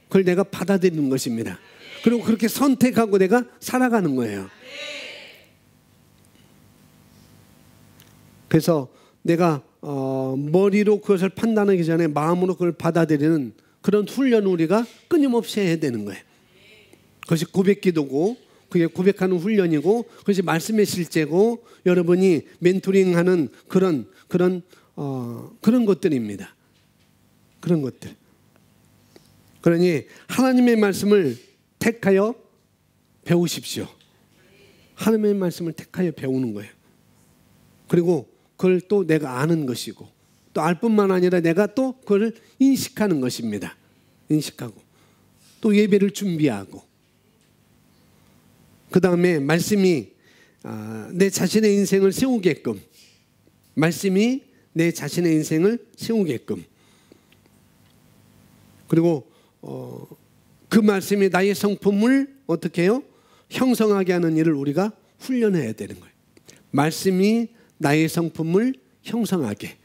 그걸 내가 받아들이는 것입니다. 그리고 그렇게 선택하고 내가 살아가는 거예요. 그래서 내가 머리로 그것을 판단하기 전에 마음으로 그걸 받아들이는 그런 훈련을 우리가 끊임없이 해야 되는 거예요. 그것이 고백기도고, 그게 고백하는 훈련이고, 그것이 말씀의 실제고, 여러분이 멘토링하는 그런 것들입니다. 그런 것들. 그러니 하나님의 말씀을 택하여 배우십시오. 하나님의 말씀을 택하여 배우는 거예요. 그리고 그걸 또 내가 아는 것이고, 또 알 뿐만 아니라 내가 또 그걸 인식하는 것입니다. 인식하고 또 예배를 준비하고, 그 다음에 말씀이 내 자신의 인생을 세우게끔, 말씀이 내 자신의 인생을 세우게끔, 그리고 그 말씀이 나의 성품을 어떻게 해요? 형성하게 하는 일을 우리가 훈련해야 되는 거예요. 말씀이 나의 성품을 형성하게.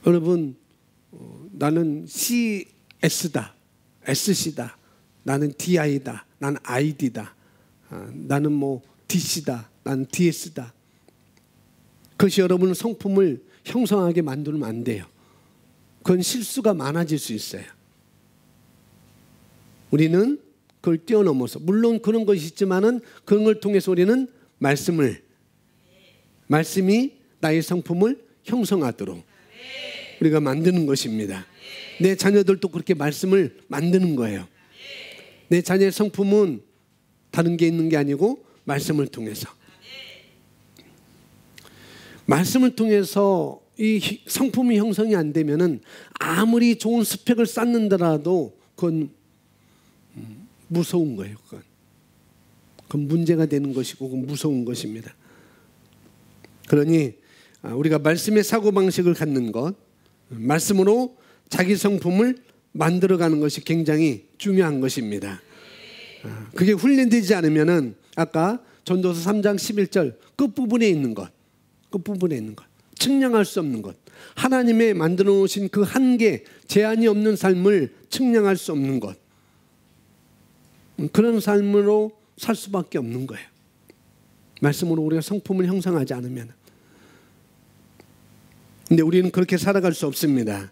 여러분, 나는 CS다, SC다, 나는 DI다, 나는 ID다, 나는 뭐 DC다, 나는 DS다. 그것이 여러분의 성품을 형성하게 만들면 안 돼요. 그건 실수가 많아질 수 있어요. 우리는 그걸 뛰어넘어서, 물론 그런 것이 있지만은 그런 걸 통해서 우리는 말씀이 나의 성품을 형성하도록 우리가 만드는 것입니다. 내 자녀들도 그렇게 말씀을 만드는 거예요. 내 자녀의 성품은 다른 게 있는 게 아니고 말씀을 통해서. 말씀을 통해서 이 성품이 형성이 안 되면은 아무리 좋은 스펙을 쌓는다라도 그건 무서운 거예요. 그건 문제가 되는 것이고 그건 무서운 것입니다. 그러니 우리가 말씀의 사고방식을 갖는 것, 말씀으로 자기 성품을 만들어가는 것이 굉장히 중요한 것입니다. 그게 훈련되지 않으면은 아까 전도서 3장 11절 끝부분에 있는 것, 측량할 수 없는 것, 하나님의 만들어 놓으신 그 한계, 제한이 없는 삶을 측량할 수 없는 것, 그런 삶으로 살 수밖에 없는 거예요. 말씀으로 우리가 성품을 형성하지 않으면. 근데 우리는 그렇게 살아갈 수 없습니다.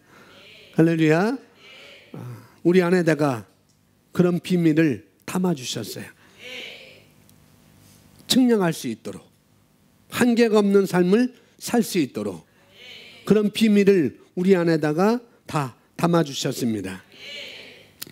할렐루야. 우리 안에다가 그런 비밀을 담아주셨어요. 측량할 수 있도록, 한계가 없는 삶을 살 수 있도록 그런 비밀을 우리 안에다가 다 담아주셨습니다.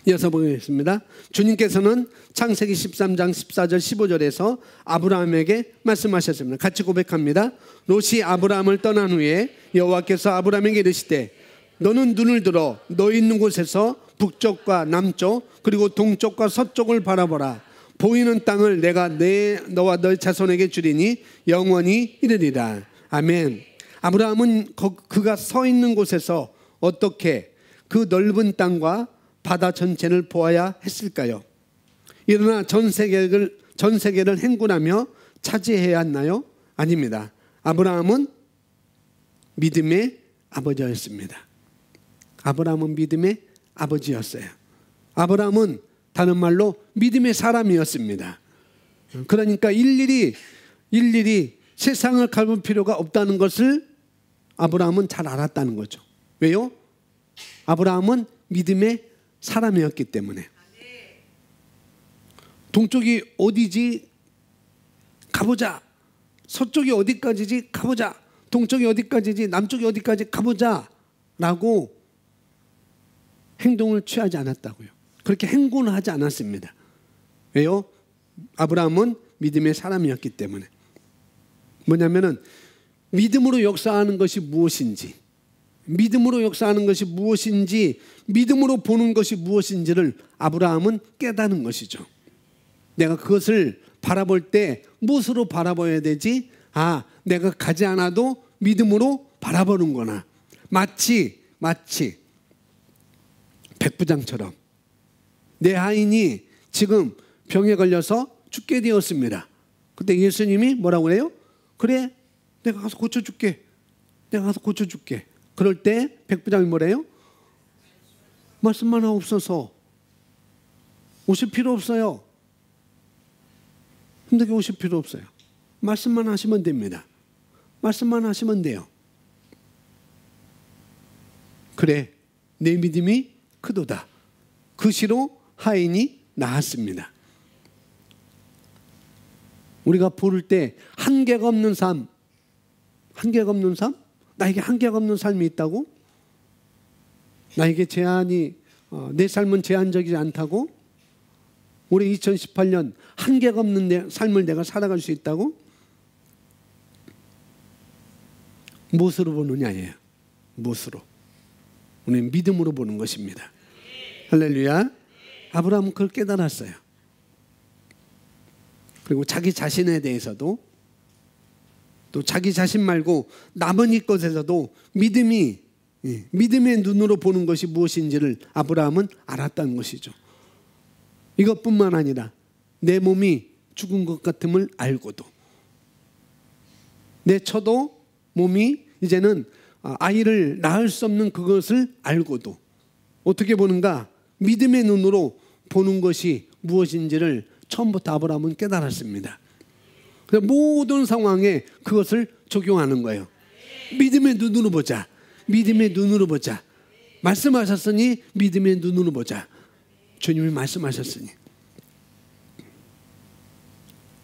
이어서 보겠습니다. 주님께서는 창세기 13장 14절 15절에서 아브라함에게 말씀하셨습니다. 같이 고백합니다. 롯이 아브라함을 떠난 후에 여호와께서 아브라함에게 이르시되 너는 눈을 들어 너 있는 곳에서 북쪽과 남쪽 그리고 동쪽과 서쪽을 바라보라. 보이는 땅을 내가 너와 너의 자손에게 주리니 영원히 이르리라. 아멘. 아브라함은 그가 서 있는 곳에서 어떻게 그 넓은 땅과 바다 전체를 보아야 했을까요? 일어나 전 세계를 행군하며 차지해야 했나요? 아닙니다. 아브라함은 믿음의 아버지였습니다. 아브라함은 믿음의 아버지였어요. 아브라함은 다른 말로 믿음의 사람이었습니다. 그러니까 일일이 세상을 갈볼 필요가 없다는 것을 아브라함은 잘 알았다는 거죠. 왜요? 아브라함은 믿음의 사람이었기 때문에. 동쪽이 어디지? 가보자. 서쪽이 어디까지지? 가보자. 동쪽이 어디까지지? 남쪽이 어디까지? 가보자 라고 행동을 취하지 않았다고요. 그렇게 행군을 하지 않았습니다. 왜요? 아브라함은 믿음의 사람이었기 때문에. 뭐냐면은 믿음으로 역사하는 것이 무엇인지, 믿음으로 역사하는 것이 무엇인지, 믿음으로 보는 것이 무엇인지를 아브라함은 깨닫는 것이죠. 내가 그것을 바라볼 때 무엇으로 바라봐야 되지? 내가 가지 않아도 믿음으로 바라보는구나. 마치 백부장처럼 내 하인이 지금 병에 걸려서 죽게 되었습니다. 그때 예수님이 뭐라고 그래요? 그래, 내가 가서 고쳐줄게. 내가 가서 고쳐줄게. 그럴 때 백부장이 뭐래요? 말씀만 하옵소서. 오실 필요 없어요. 힘들게 오실 필요 없어요. 말씀만 하시면 됩니다. 말씀만 하시면 돼요. 그래, 내 믿음이 크도다. 그 시로 하인이 나았습니다. 우리가 부를 때 한계가 없는 삶, 한계가 없는 삶? 나에게 한계가 없는 삶이 있다고? 나에게 내 삶은 제한적이지 않다고? 올해 2018년 한계가 없는 삶을 내가 살아갈 수 있다고? 무엇으로 보느냐예요. 무엇으로? 우리는 믿음으로 보는 것입니다. 할렐루야. 아브라함은 그걸 깨달았어요. 그리고 자기 자신에 대해서도, 또 자기 자신 말고 나머지 것에서도 믿음의 눈으로 보는 것이 무엇인지를 아브라함은 알았다는 것이죠. 이것뿐만 아니라 내 몸이 죽은 것 같음을 알고도, 내 처도 몸이 이제는 아이를 낳을 수 없는 그것을 알고도 어떻게 보는가? 믿음의 눈으로 보는 것이 무엇인지를 처음부터 아브라함은 깨달았습니다. 그래서 모든 상황에 그것을 적용하는 거예요. 믿음의 눈으로 보자. 믿음의 눈으로 보자. 말씀하셨으니 믿음의 눈으로 보자. 주님이 말씀하셨으니.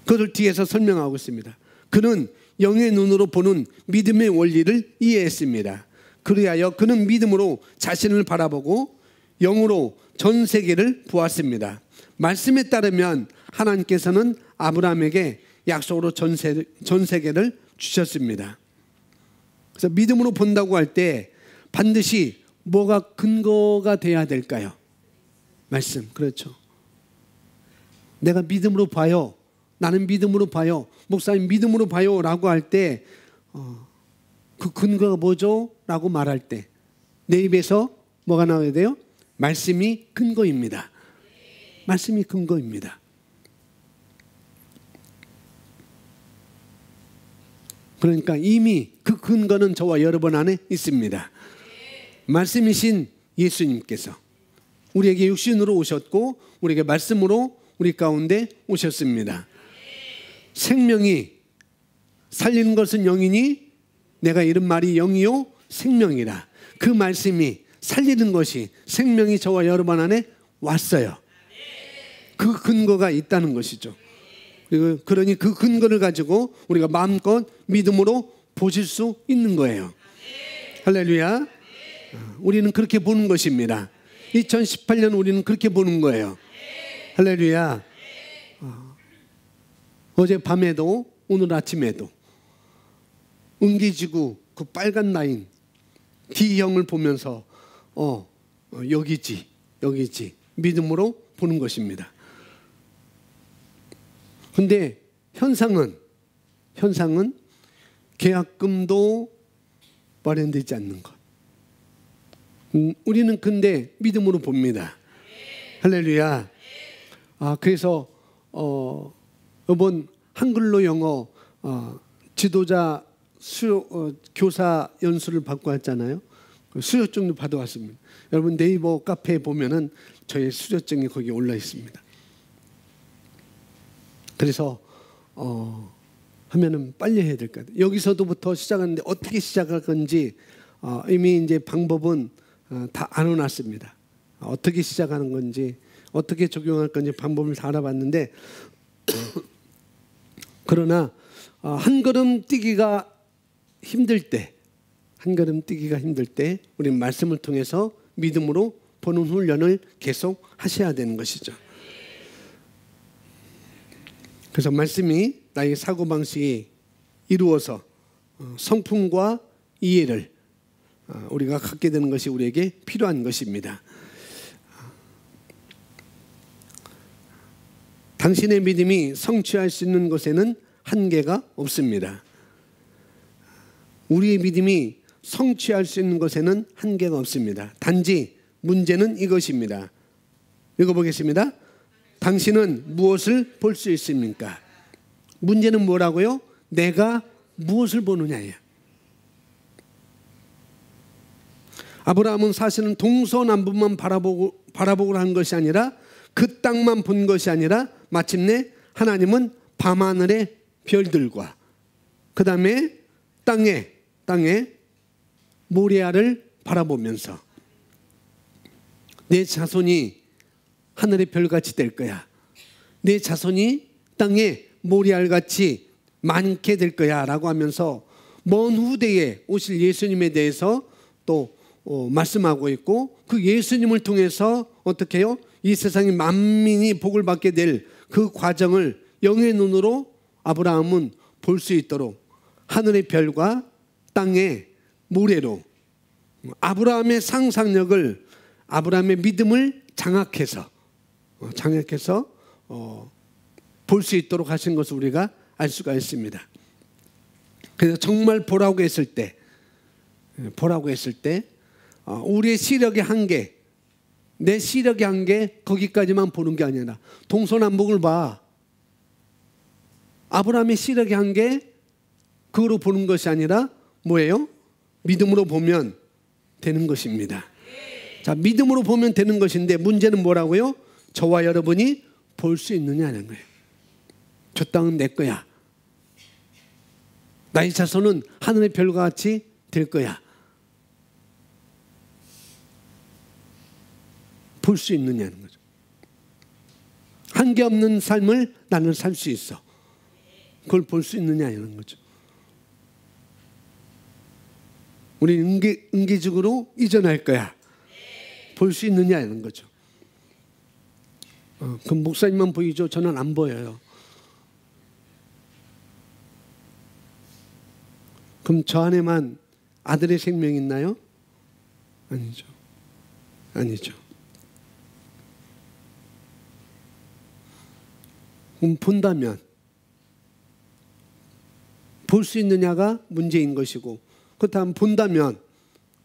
그것을 뒤에서 설명하고 있습니다. 그는 영의 눈으로 보는 믿음의 원리를 이해했습니다. 그리하여 그는 믿음으로 자신을 바라보고 영으로 전 세계를 보았습니다. 말씀에 따르면 하나님께서는 아브라함에게 약속으로 전 세계를 주셨습니다. 그래서 믿음으로 본다고 할 때 반드시 뭐가 근거가 돼야 될까요? 말씀. 그렇죠. 내가 믿음으로 봐요. 나는 믿음으로 봐요. 목사님 믿음으로 봐요 라고 할 때 그 근거가 뭐죠? 라고 말할 때 내 입에서 뭐가 나와야 돼요? 말씀이 근거입니다. 말씀이 근거입니다. 그러니까 이미 그 근거는 저와 여러분 안에 있습니다. 말씀이신 예수님께서 우리에게 육신으로 오셨고 우리에게 말씀으로 우리 가운데 오셨습니다. 생명이 살리는 것은 영이니 내가 이른 말이 영이요 생명이라. 그 말씀이 살리는 것이 생명이 저와 여러분 안에 왔어요. 그 근거가 있다는 것이죠. 그러니 그 근거를 가지고 우리가 마음껏 믿음으로 보실 수 있는 거예요. 할렐루야. 우리는 그렇게 보는 것입니다. 2018년 우리는 그렇게 보는 거예요. 할렐루야. 어제 밤에도 오늘 아침에도 은기지구 그 빨간 라인 D형을 보면서 여기지 믿음으로 보는 것입니다. 근데 현상은 계약금도 마련되지 않는 것. 우리는 근데 믿음으로 봅니다. 할렐루야. 그래서 이번 한글로 영어 지도자 교사 연수를 받고 왔잖아요. 수료증도 받아왔습니다. 여러분 네이버 카페에 보면은 저의 수료증이 거기 올라 있습니다. 그래서 하면은 빨리 해야 될 것 같아요. 여기서부터 시작하는데 어떻게 시작할 건지 이미 이제 방법은 다 알아놨습니다. 어떻게 시작하는 건지 어떻게 적용할 건지 방법을 다 알아봤는데 그러나 한 걸음 뛰기가 힘들 때 우리는 말씀을 통해서 믿음으로 보는 훈련을 계속 하셔야 되는 것이죠. 그래서 말씀이 나의 사고방식이 이루어서 성품과 이해를 우리가 갖게 되는 것이 우리에게 필요한 것입니다. 당신의 믿음이 성취할 수 있는 것에는 한계가 없습니다. 우리의 믿음이 성취할 수 있는 것에는 한계가 없습니다. 단지 문제는 이것입니다. 읽어보겠습니다. 당신은 무엇을 볼 수 있습니까? 문제는 뭐라고요? 내가 무엇을 보느냐예요. 아브라함은 사실은 동서남북만 바라보고 한 것이 아니라 그 땅만 본 것이 아니라 마침내 하나님은 밤하늘의 별들과 그 다음에 땅에 모리아를 바라보면서 내 자손이 하늘의 별같이 될 거야. 내 자손이 땅에 모리알같이 많게 될 거야 라고 하면서 먼 후대에 오실 예수님에 대해서 또 말씀하고 있고, 그 예수님을 통해서 어떻게 해요? 이 세상의 만민이 복을 받게 될 그 과정을 영의 눈으로 아브라함은 볼 수 있도록 하늘의 별과 땅의 모래로 아브라함의 상상력을, 아브라함의 믿음을 장악해서 볼 수 있도록 하신 것을 우리가 알 수가 있습니다. 그래서 정말 보라고 했을 때 우리의 시력의 한계, 내 시력의 한계 거기까지만 보는 게 아니라 동서남북을 봐. 아브라함의 시력의 한계 그거로 보는 것이 아니라 뭐예요? 믿음으로 보면 되는 것입니다. 자, 믿음으로 보면 되는 것인데 문제는 뭐라고요? 저와 여러분이 볼 수 있느냐는 거예요. 저 땅은 내 거야. 나의 자손은 하늘의 별과 같이 될 거야. 볼 수 있느냐는 거죠. 한계 없는 삶을 나는 살 수 있어. 그걸 볼 수 있느냐는 거죠. 우리는 은기적으로 이전할 거야. 볼 수 있느냐는 거죠. 그 목사님만 보이죠? 저는 안 보여요. 그럼 저 안에만 아들의 생명이 있나요? 아니죠. 그럼 본다면, 볼 수 있느냐가 문제인 것이고, 그렇다면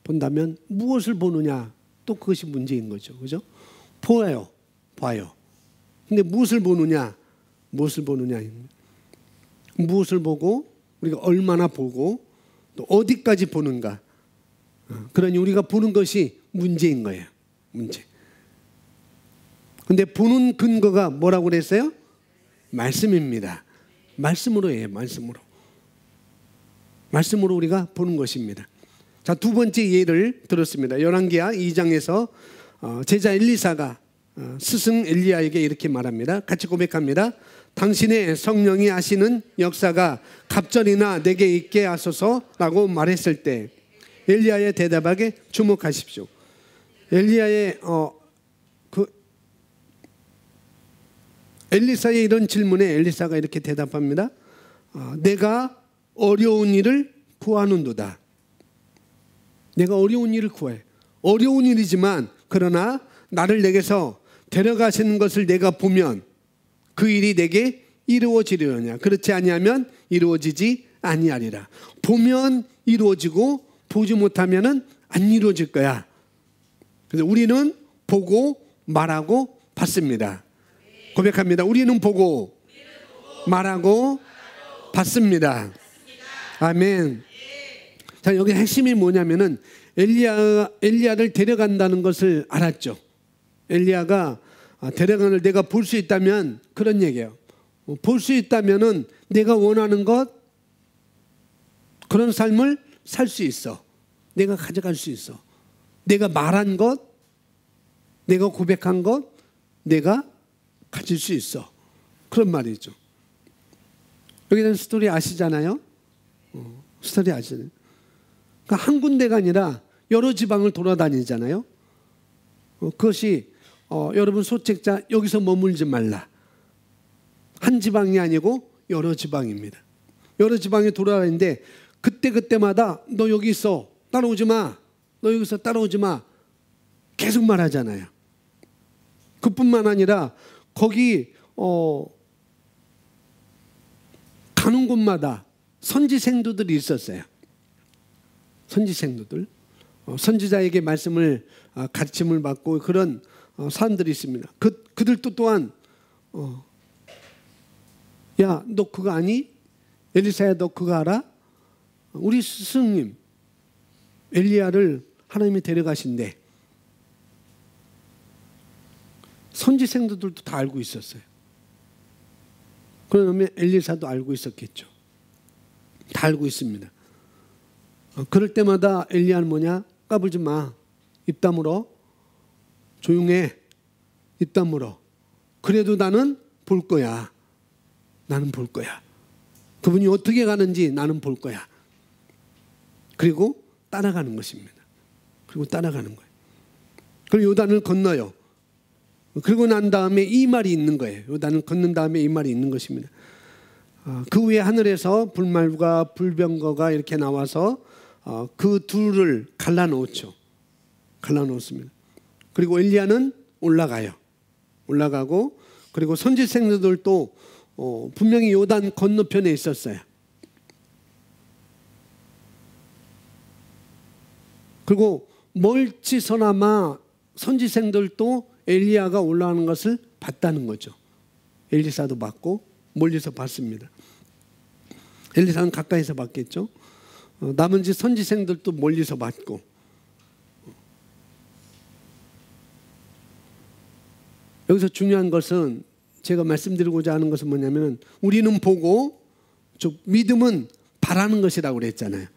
본다면 무엇을 보느냐, 또 그것이 문제인 거죠. 그죠? 봐요. 근데 무엇을 보느냐, 무엇을 보고, 우리가 얼마나 보고, 또 어디까지 보는가. 그러니 우리가 보는 것이 문제인 거예요. 문제. 근데 보는 근거가 뭐라고 그랬어요? 말씀입니다. 말씀으로 해요. 말씀으로 우리가 보는 것입니다. 자, 두 번째 예를 들었습니다. 열왕기하 2장에서 제자 엘리사가 스승 엘리야에게 이렇게 말합니다. 같이 고백합니다. 당신의 성령이 하시는 역사가 갑절이나 내게 있게 하소서라고 말했을 때 엘리야의 대답에 주목하십시오. 엘리야의 엘리사의 이런 질문에 엘리사가 이렇게 대답합니다. 내가 어려운 일을 구하는도다. 내가 어려운 일을 구해. 어려운 일이지만 그러나 나를 내게서 데려가시는 것을 내가 보면 그 일이 내게 이루어지려냐. 그렇지 아니하면 이루어지지 아니하리라. 보면 이루어지고 보지 못하면은 안 이루어질 거야. 그래서 우리는 보고 말하고 받습니다. 고백합니다. 우리는 보고 말하고 받습니다. 아멘. 자, 여기 핵심이 뭐냐면은 엘리야를 데려간다는 것을 알았죠. 엘리야가 데려가는 내가 볼 수 있다면 그런 얘기예요. 볼 수 있다면은 내가 원하는 것, 그런 삶을 살 수 있어. 내가 가져갈 수 있어. 내가 말한 것, 내가 고백한 것, 내가 가질 수 있어. 그런 말이죠. 여기 대한 스토리 아시잖아요? 스토리 아시잖아요? 그러니까 한 군데가 아니라 여러 지방을 돌아다니잖아요. 그것이 여러분 소책자 여기서 머물지 말라. 한 지방이 아니고 여러 지방입니다. 여러 지방에 돌아다니는데 그때마다 너 여기 있어. 따라오지 마. 너 여기서 따라오지 마. 계속 말하잖아요. 그뿐만 아니라 거기 가는 곳마다 선지생도들이 있었어요. 선지생도들. 선지자에게 말씀을 가르침을 받고 그런 사람들이 있습니다. 그들도 또한 야, 너 그거 아니? 엘리사야, 너 그거 알아? 우리 스승님 엘리야를 하나님이 데려가신대. 선지생들도 다 알고 있었어요. 그러면 엘리사도 알고 있었겠죠. 다 알고 있습니다. 그럴 때마다 엘리야는 뭐냐? 까불지 마. 입 다물어. 조용해. 입 다물어. 그래도 나는 볼 거야. 나는 볼 거야. 그분이 어떻게 가는지 나는 볼 거야. 그리고 따라가는 것입니다. 그리고 따라가는 거예요. 그리고 요단을 건너요. 그리고 난 다음에 이 말이 있는 거예요. 요단을 건넌 다음에 이 말이 있는 것입니다. 그 위에 하늘에서 불말과 불병거가 이렇게 나와서 그 둘을 갈라놓죠. 갈라놓습니다. 그리고 엘리야는 올라가요. 올라가고 그리고 선지생들도 분명히 요단 건너편에 있었어요. 그리고 멀찌서나마 선지생들도 엘리야가 올라가는 것을 봤다는 거죠. 엘리사도 봤고 멀리서 봤습니다. 엘리사는 가까이서 봤겠죠. 나머지 선지생들도 멀리서 봤고. 여기서 중요한 것은 제가 말씀드리고자 하는 것은 뭐냐면 우리는 보고 즉 믿음은 바라는 것이라고 그랬잖아요.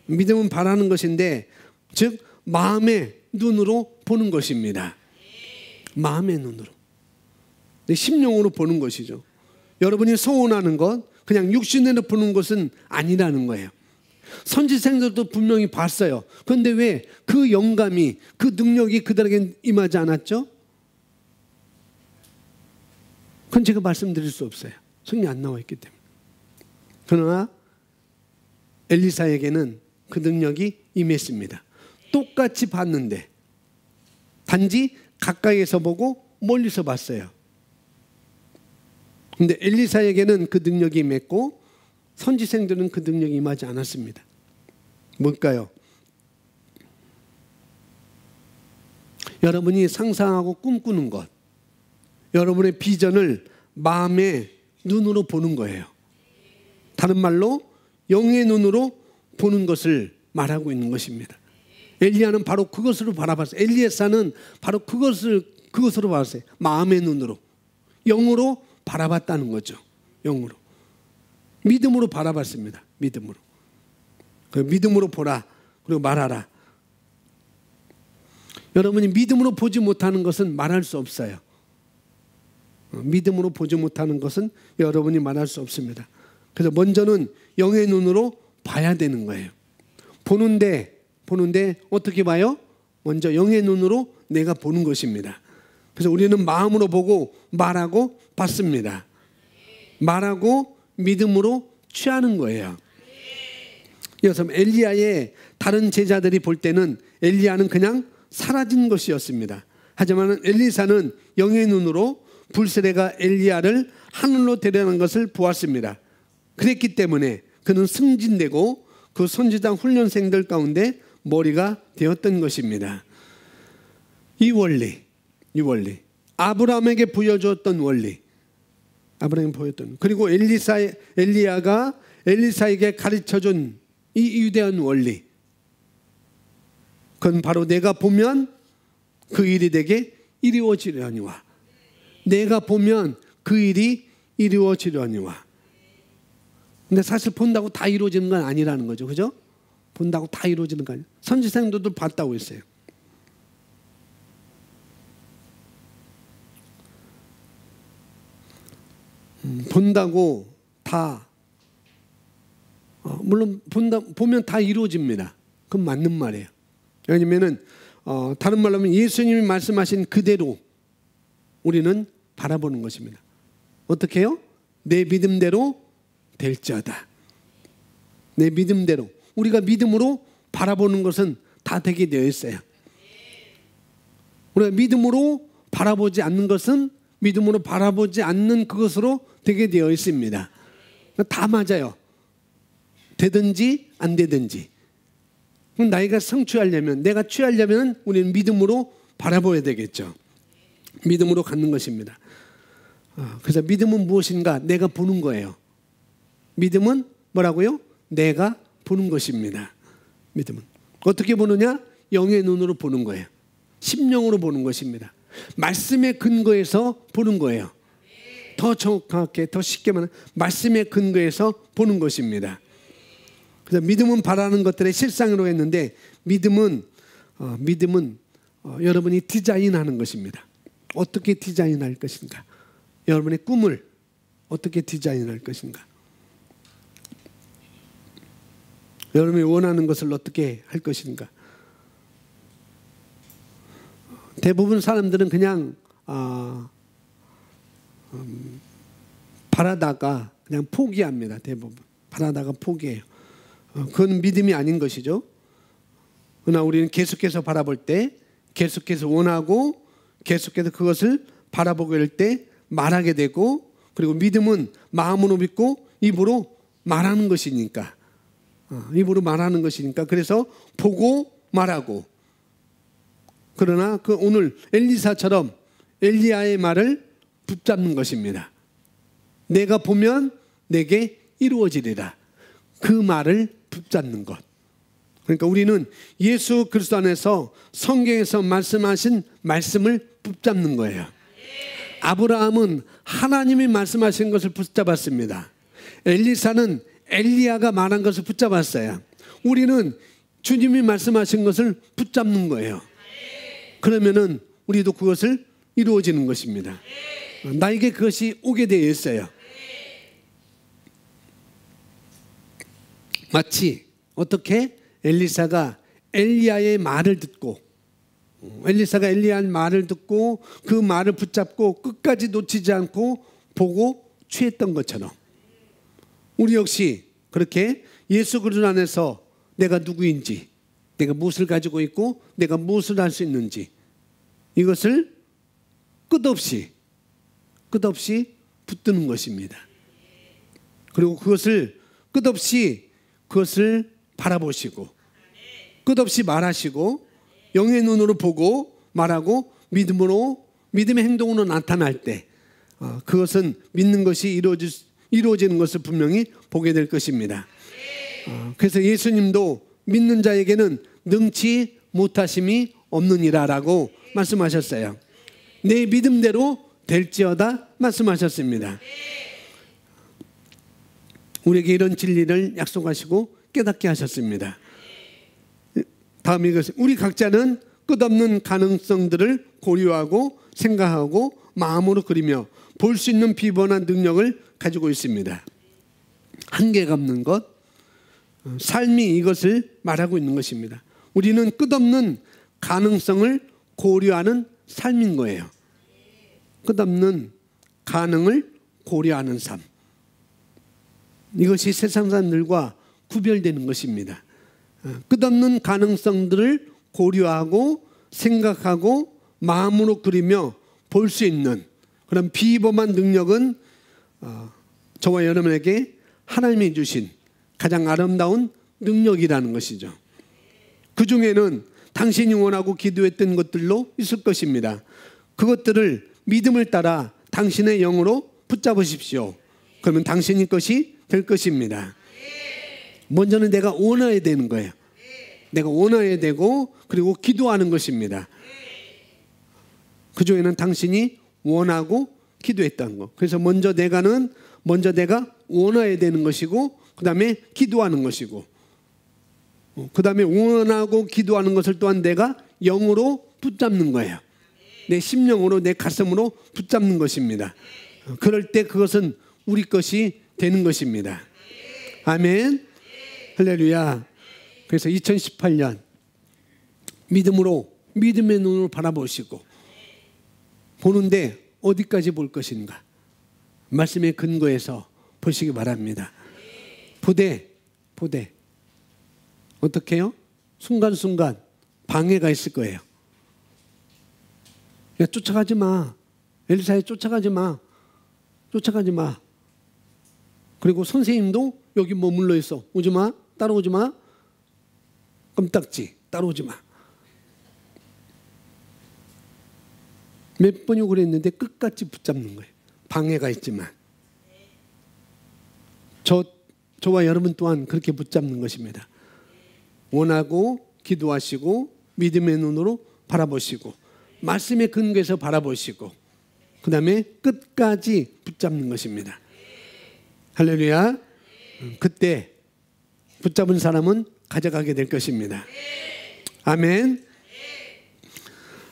믿음은 바라는 것인데 즉 마음의 눈으로 보는 것입니다. 마음의 눈으로. 심령으로 보는 것이죠. 여러분이 소원하는 것 그냥 육신으로 보는 것은 아니라는 거예요. 선지생들도 분명히 봤어요. 그런데 왜 그 영감이 그 능력이 그들에게 임하지 않았죠? 그건 제가 말씀드릴 수 없어요. 성경이 안 나와 있기 때문에. 그러나 엘리사에게는 그 능력이 임했습니다. 똑같이 봤는데 단지 가까이에서 보고 멀리서 봤어요. 그런데 엘리사에게는 그 능력이 임했고 선지생들은 그 능력이 임하지 않았습니다. 뭘까요? 여러분이 상상하고 꿈꾸는 것, 여러분의 비전을 마음의 눈으로 보는 거예요. 다른 말로 영의 눈으로 보는 것을 말하고 있는 것입니다. 엘리야는 바로 그것으로 바라봤어요. 엘리에사는 바로 그것으로 봤어요. 마음의 눈으로, 영으로 바라봤다는 거죠. 영으로, 믿음으로 바라봤습니다. 믿음으로. 그 믿음으로 보라. 그리고 말하라. 여러분이 믿음으로 보지 못하는 것은 말할 수 없어요. 믿음으로 보지 못하는 것은 여러분이 말할 수 없습니다. 그래서 먼저는 영의 눈으로 봐야 되는 거예요. 보는데 어떻게 봐요? 먼저 영의 눈으로 내가 보는 것입니다. 그래서 우리는 마음으로 보고 말하고 받습니다. 말하고 믿음으로 취하는 거예요. 여기서 엘리야의 다른 제자들이 볼 때는 엘리야는 그냥 사라진 것이었습니다. 하지만 엘리사는 영의 눈으로 불세례가 엘리야를 하늘로 데려가는 것을 보았습니다. 그랬기 때문에 그는 승진되고 그 선지자 훈련생들 가운데 머리가 되었던 것입니다. 이 원리 아브라함에게 보여주었던 원리, 아브라함에게 보였던, 그리고 엘리야가 엘리사에게 가르쳐준 이 위대한 원리, 그건 바로 내가 보면 그 일이 되게 이루어지려니와, 내가 보면 그 일이 이루어지려니와. 근데 사실 본다고 다 이루어지는 건 아니라는 거죠. 그죠? 본다고 다 이루어지는 거 아니에요. 선지생들도 봤다고 했어요. 본다고 다 물론 보면 다 이루어집니다. 그건 맞는 말이에요. 왜냐면은 다른 말로 하면 예수님이 말씀하신 그대로 우리는 바라보는 것입니다. 어떻게 해요? 내 믿음대로 될지어다. 내 믿음대로, 우리가 믿음으로 바라보는 것은 다 되게 되어 있어요. 우리가 믿음으로 바라보지 않는 것은 믿음으로 바라보지 않는 그것으로 되게 되어 있습니다. 다 맞아요. 되든지 안 되든지. 나이가 성취하려면, 내가 취하려면 우리는 믿음으로 바라봐야 되겠죠. 믿음으로 갖는 것입니다. 그래서 믿음은 무엇인가? 내가 보는 거예요. 믿음은 뭐라고요? 내가 보는 것입니다. 믿음은 어떻게 보느냐? 영의 눈으로 보는 거예요. 심령으로 보는 것입니다. 말씀의 근거에서 보는 거예요. 더 정확하게, 더 쉽게 말하면 말씀의 근거에서 보는 것입니다. 그래서 믿음은 바라는 것들의 실상으로 했는데, 믿음은 여러분이 디자인하는 것입니다. 어떻게 디자인할 것인가? 여러분의 꿈을 어떻게 디자인할 것인가? 여러분이 원하는 것을 어떻게 할 것인가? 대부분 사람들은 그냥 바라다가 그냥 포기합니다. 대부분 바라다가 포기해요. 그건 믿음이 아닌 것이죠. 그러나 우리는 계속해서 바라볼 때, 계속해서 원하고 계속해서 그것을 바라보게 될 때 말하게 되고, 그리고 믿음은 마음으로 믿고 입으로 말하는 것이니까, 입으로 말하는 것이니까, 그래서 보고 말하고. 그러나 그 오늘 엘리사처럼 엘리야의 말을 붙잡는 것입니다. 내가 보면 내게 이루어지리라. 그 말을 붙잡는 것. 그러니까 우리는 예수 그리스도 안에서 성경에서 말씀하신 말씀을 붙잡는 거예요. 아브라함은 하나님이 말씀하신 것을 붙잡았습니다. 엘리사는 엘리야가 말한 것을 붙잡았어요. 우리는 주님이 말씀하신 것을 붙잡는 거예요. 그러면은 우리도 그것을 이루어지는 것입니다. 나에게 그것이 오게 되어 있어요. 마치 어떻게 엘리사가 엘리야의 말을 듣고, 엘리사가 엘리야의 말을 듣고 그 말을 붙잡고 끝까지 놓치지 않고 보고 취했던 것처럼, 우리 역시 그렇게 예수 그리스도 안에서 내가 누구인지, 내가 무엇을 가지고 있고 내가 무엇을 할 수 있는지, 이것을 끝없이 붙드는 것입니다. 그리고 그것을 끝없이 그것을 바라보시고 끝없이 말하시고 영의 눈으로 보고 말하고 믿음의 행동으로 나타날 때 그것은 믿는 것이 이루어지는 것을 분명히 보게 될 것입니다. 그래서 예수님도 믿는 자에게는 능치 못하심이 없느니라라고 말씀하셨어요. 내 믿음대로 될지어다 말씀하셨습니다. 우리에게 이런 진리를 약속하시고 깨닫게 하셨습니다. 다음 이것은, 우리 각자는 끝없는 가능성들을 고려하고 생각하고 마음으로 그리며 볼 수 있는 비범한 능력을 가지고 있습니다. 한계가 없는 것, 삶이 이것을 말하고 있는 것입니다. 우리는 끝없는 가능성을 고려하는 삶인 거예요. 끝없는 가능을 고려하는 삶. 이것이 세상 사람들과 구별되는 것입니다. 끝없는 가능성들을 고려하고 생각하고 마음으로 그리며 볼 수 있는 그런 비범한 능력은 저와 여러분에게 하나님이 주신 가장 아름다운 능력이라는 것이죠. 그 중에는 당신이 원하고 기도했던 것들로 있을 것입니다. 그것들을 믿음을 따라 당신의 영으로 붙잡으십시오. 그러면 당신의 것이 될 것입니다. 먼저는 내가 원해야 되는 거예요. 내가 원해야 되고, 그리고 기도하는 것입니다. 그 중에는 당신이 원하고 기도했다는 것. 그래서 먼저 내가 원해야 되는 것이고, 그 다음에 기도하는 것이고, 그 다음에 원하고 기도하는 것을 또한 내가 영으로 붙잡는 거예요. 내 심령으로, 내 가슴으로 붙잡는 것입니다. 그럴 때 그것은 우리 것이 되는 것입니다. 아멘. 할렐루야. 그래서 2018년 믿음의 눈으로 바라보시고, 보는데 어디까지 볼 것인가? 말씀의 근거에서 보시기 바랍니다. 보되 어떻게 해요? 순간순간 방해가 있을 거예요. 야, 쫓아가지 마. 엘리사에 쫓아가지 마. 그리고 선생님도 여기 머물러 있어. 오지 마. 따라오지 마. 껌딱지. 따라오지 마. 몇 번이고 그랬는데 끝까지 붙잡는 거예요. 방해가 있지만. 저와 여러분 또한 그렇게 붙잡는 것입니다. 원하고 기도하시고 믿음의 눈으로 바라보시고 말씀의 근거에서 바라보시고 그 다음에 끝까지 붙잡는 것입니다. 할렐루야. 그때 붙잡은 사람은 가져가게 될 것입니다. 아멘.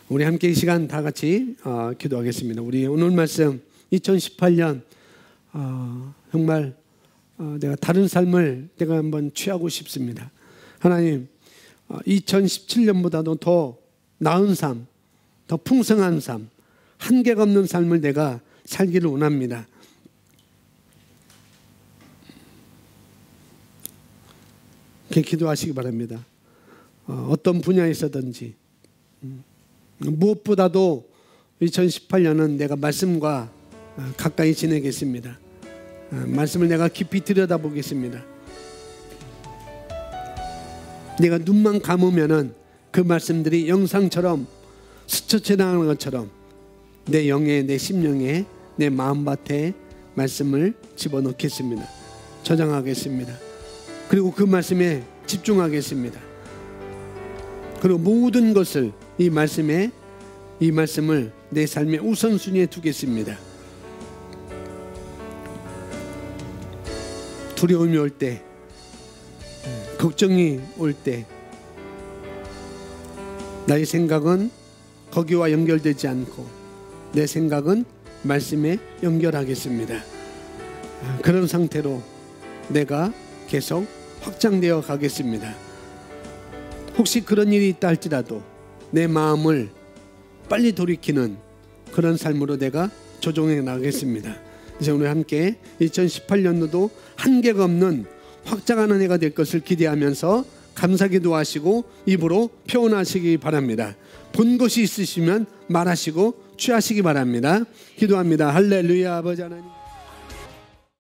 우리 함께 이 시간 다 같이 기도하겠습니다. 우리 오늘 말씀 2018년 정말 내가 다른 삶을 내가 한번 취하고 싶습니다. 하나님 2017년보다도 더 나은 삶, 더 풍성한 삶, 한계가 없는 삶을 내가 살기를 원합니다. 이렇게 기도하시기 바랍니다. 어떤 분야에서든지 무엇보다도 2018년은 내가 말씀과 가까이 지내겠습니다. 말씀을 내가 깊이 들여다보겠습니다. 내가 눈만 감으면은 그 말씀들이 영상처럼 스쳐 지나가는 것처럼 내 영에, 내 심령에, 내 마음밭에 말씀을 집어넣겠습니다. 저장하겠습니다. 그리고 그 말씀에 집중하겠습니다. 그리고 모든 것을 이 말씀을 내 삶의 우선순위에 두겠습니다. 두려움이 올 때, 걱정이 올 때 나의 생각은 거기와 연결되지 않고 내 생각은 말씀에 연결하겠습니다. 그런 상태로 내가 계속 확장되어 가겠습니다. 혹시 그런 일이 있다 할지라도 내 마음을 빨리 돌이키는 그런 삶으로 내가 조정해 나가겠습니다. 그래서 오늘 함께 2018년도도 한계가 없는 확장하는 해가 될 것을 기대하면서 감사기도 하시고 입으로 표현하시기 바랍니다. 본 것이 있으시면 말하시고 취하시기 바랍니다. 기도합니다. 할렐루야. 아버지 하나님.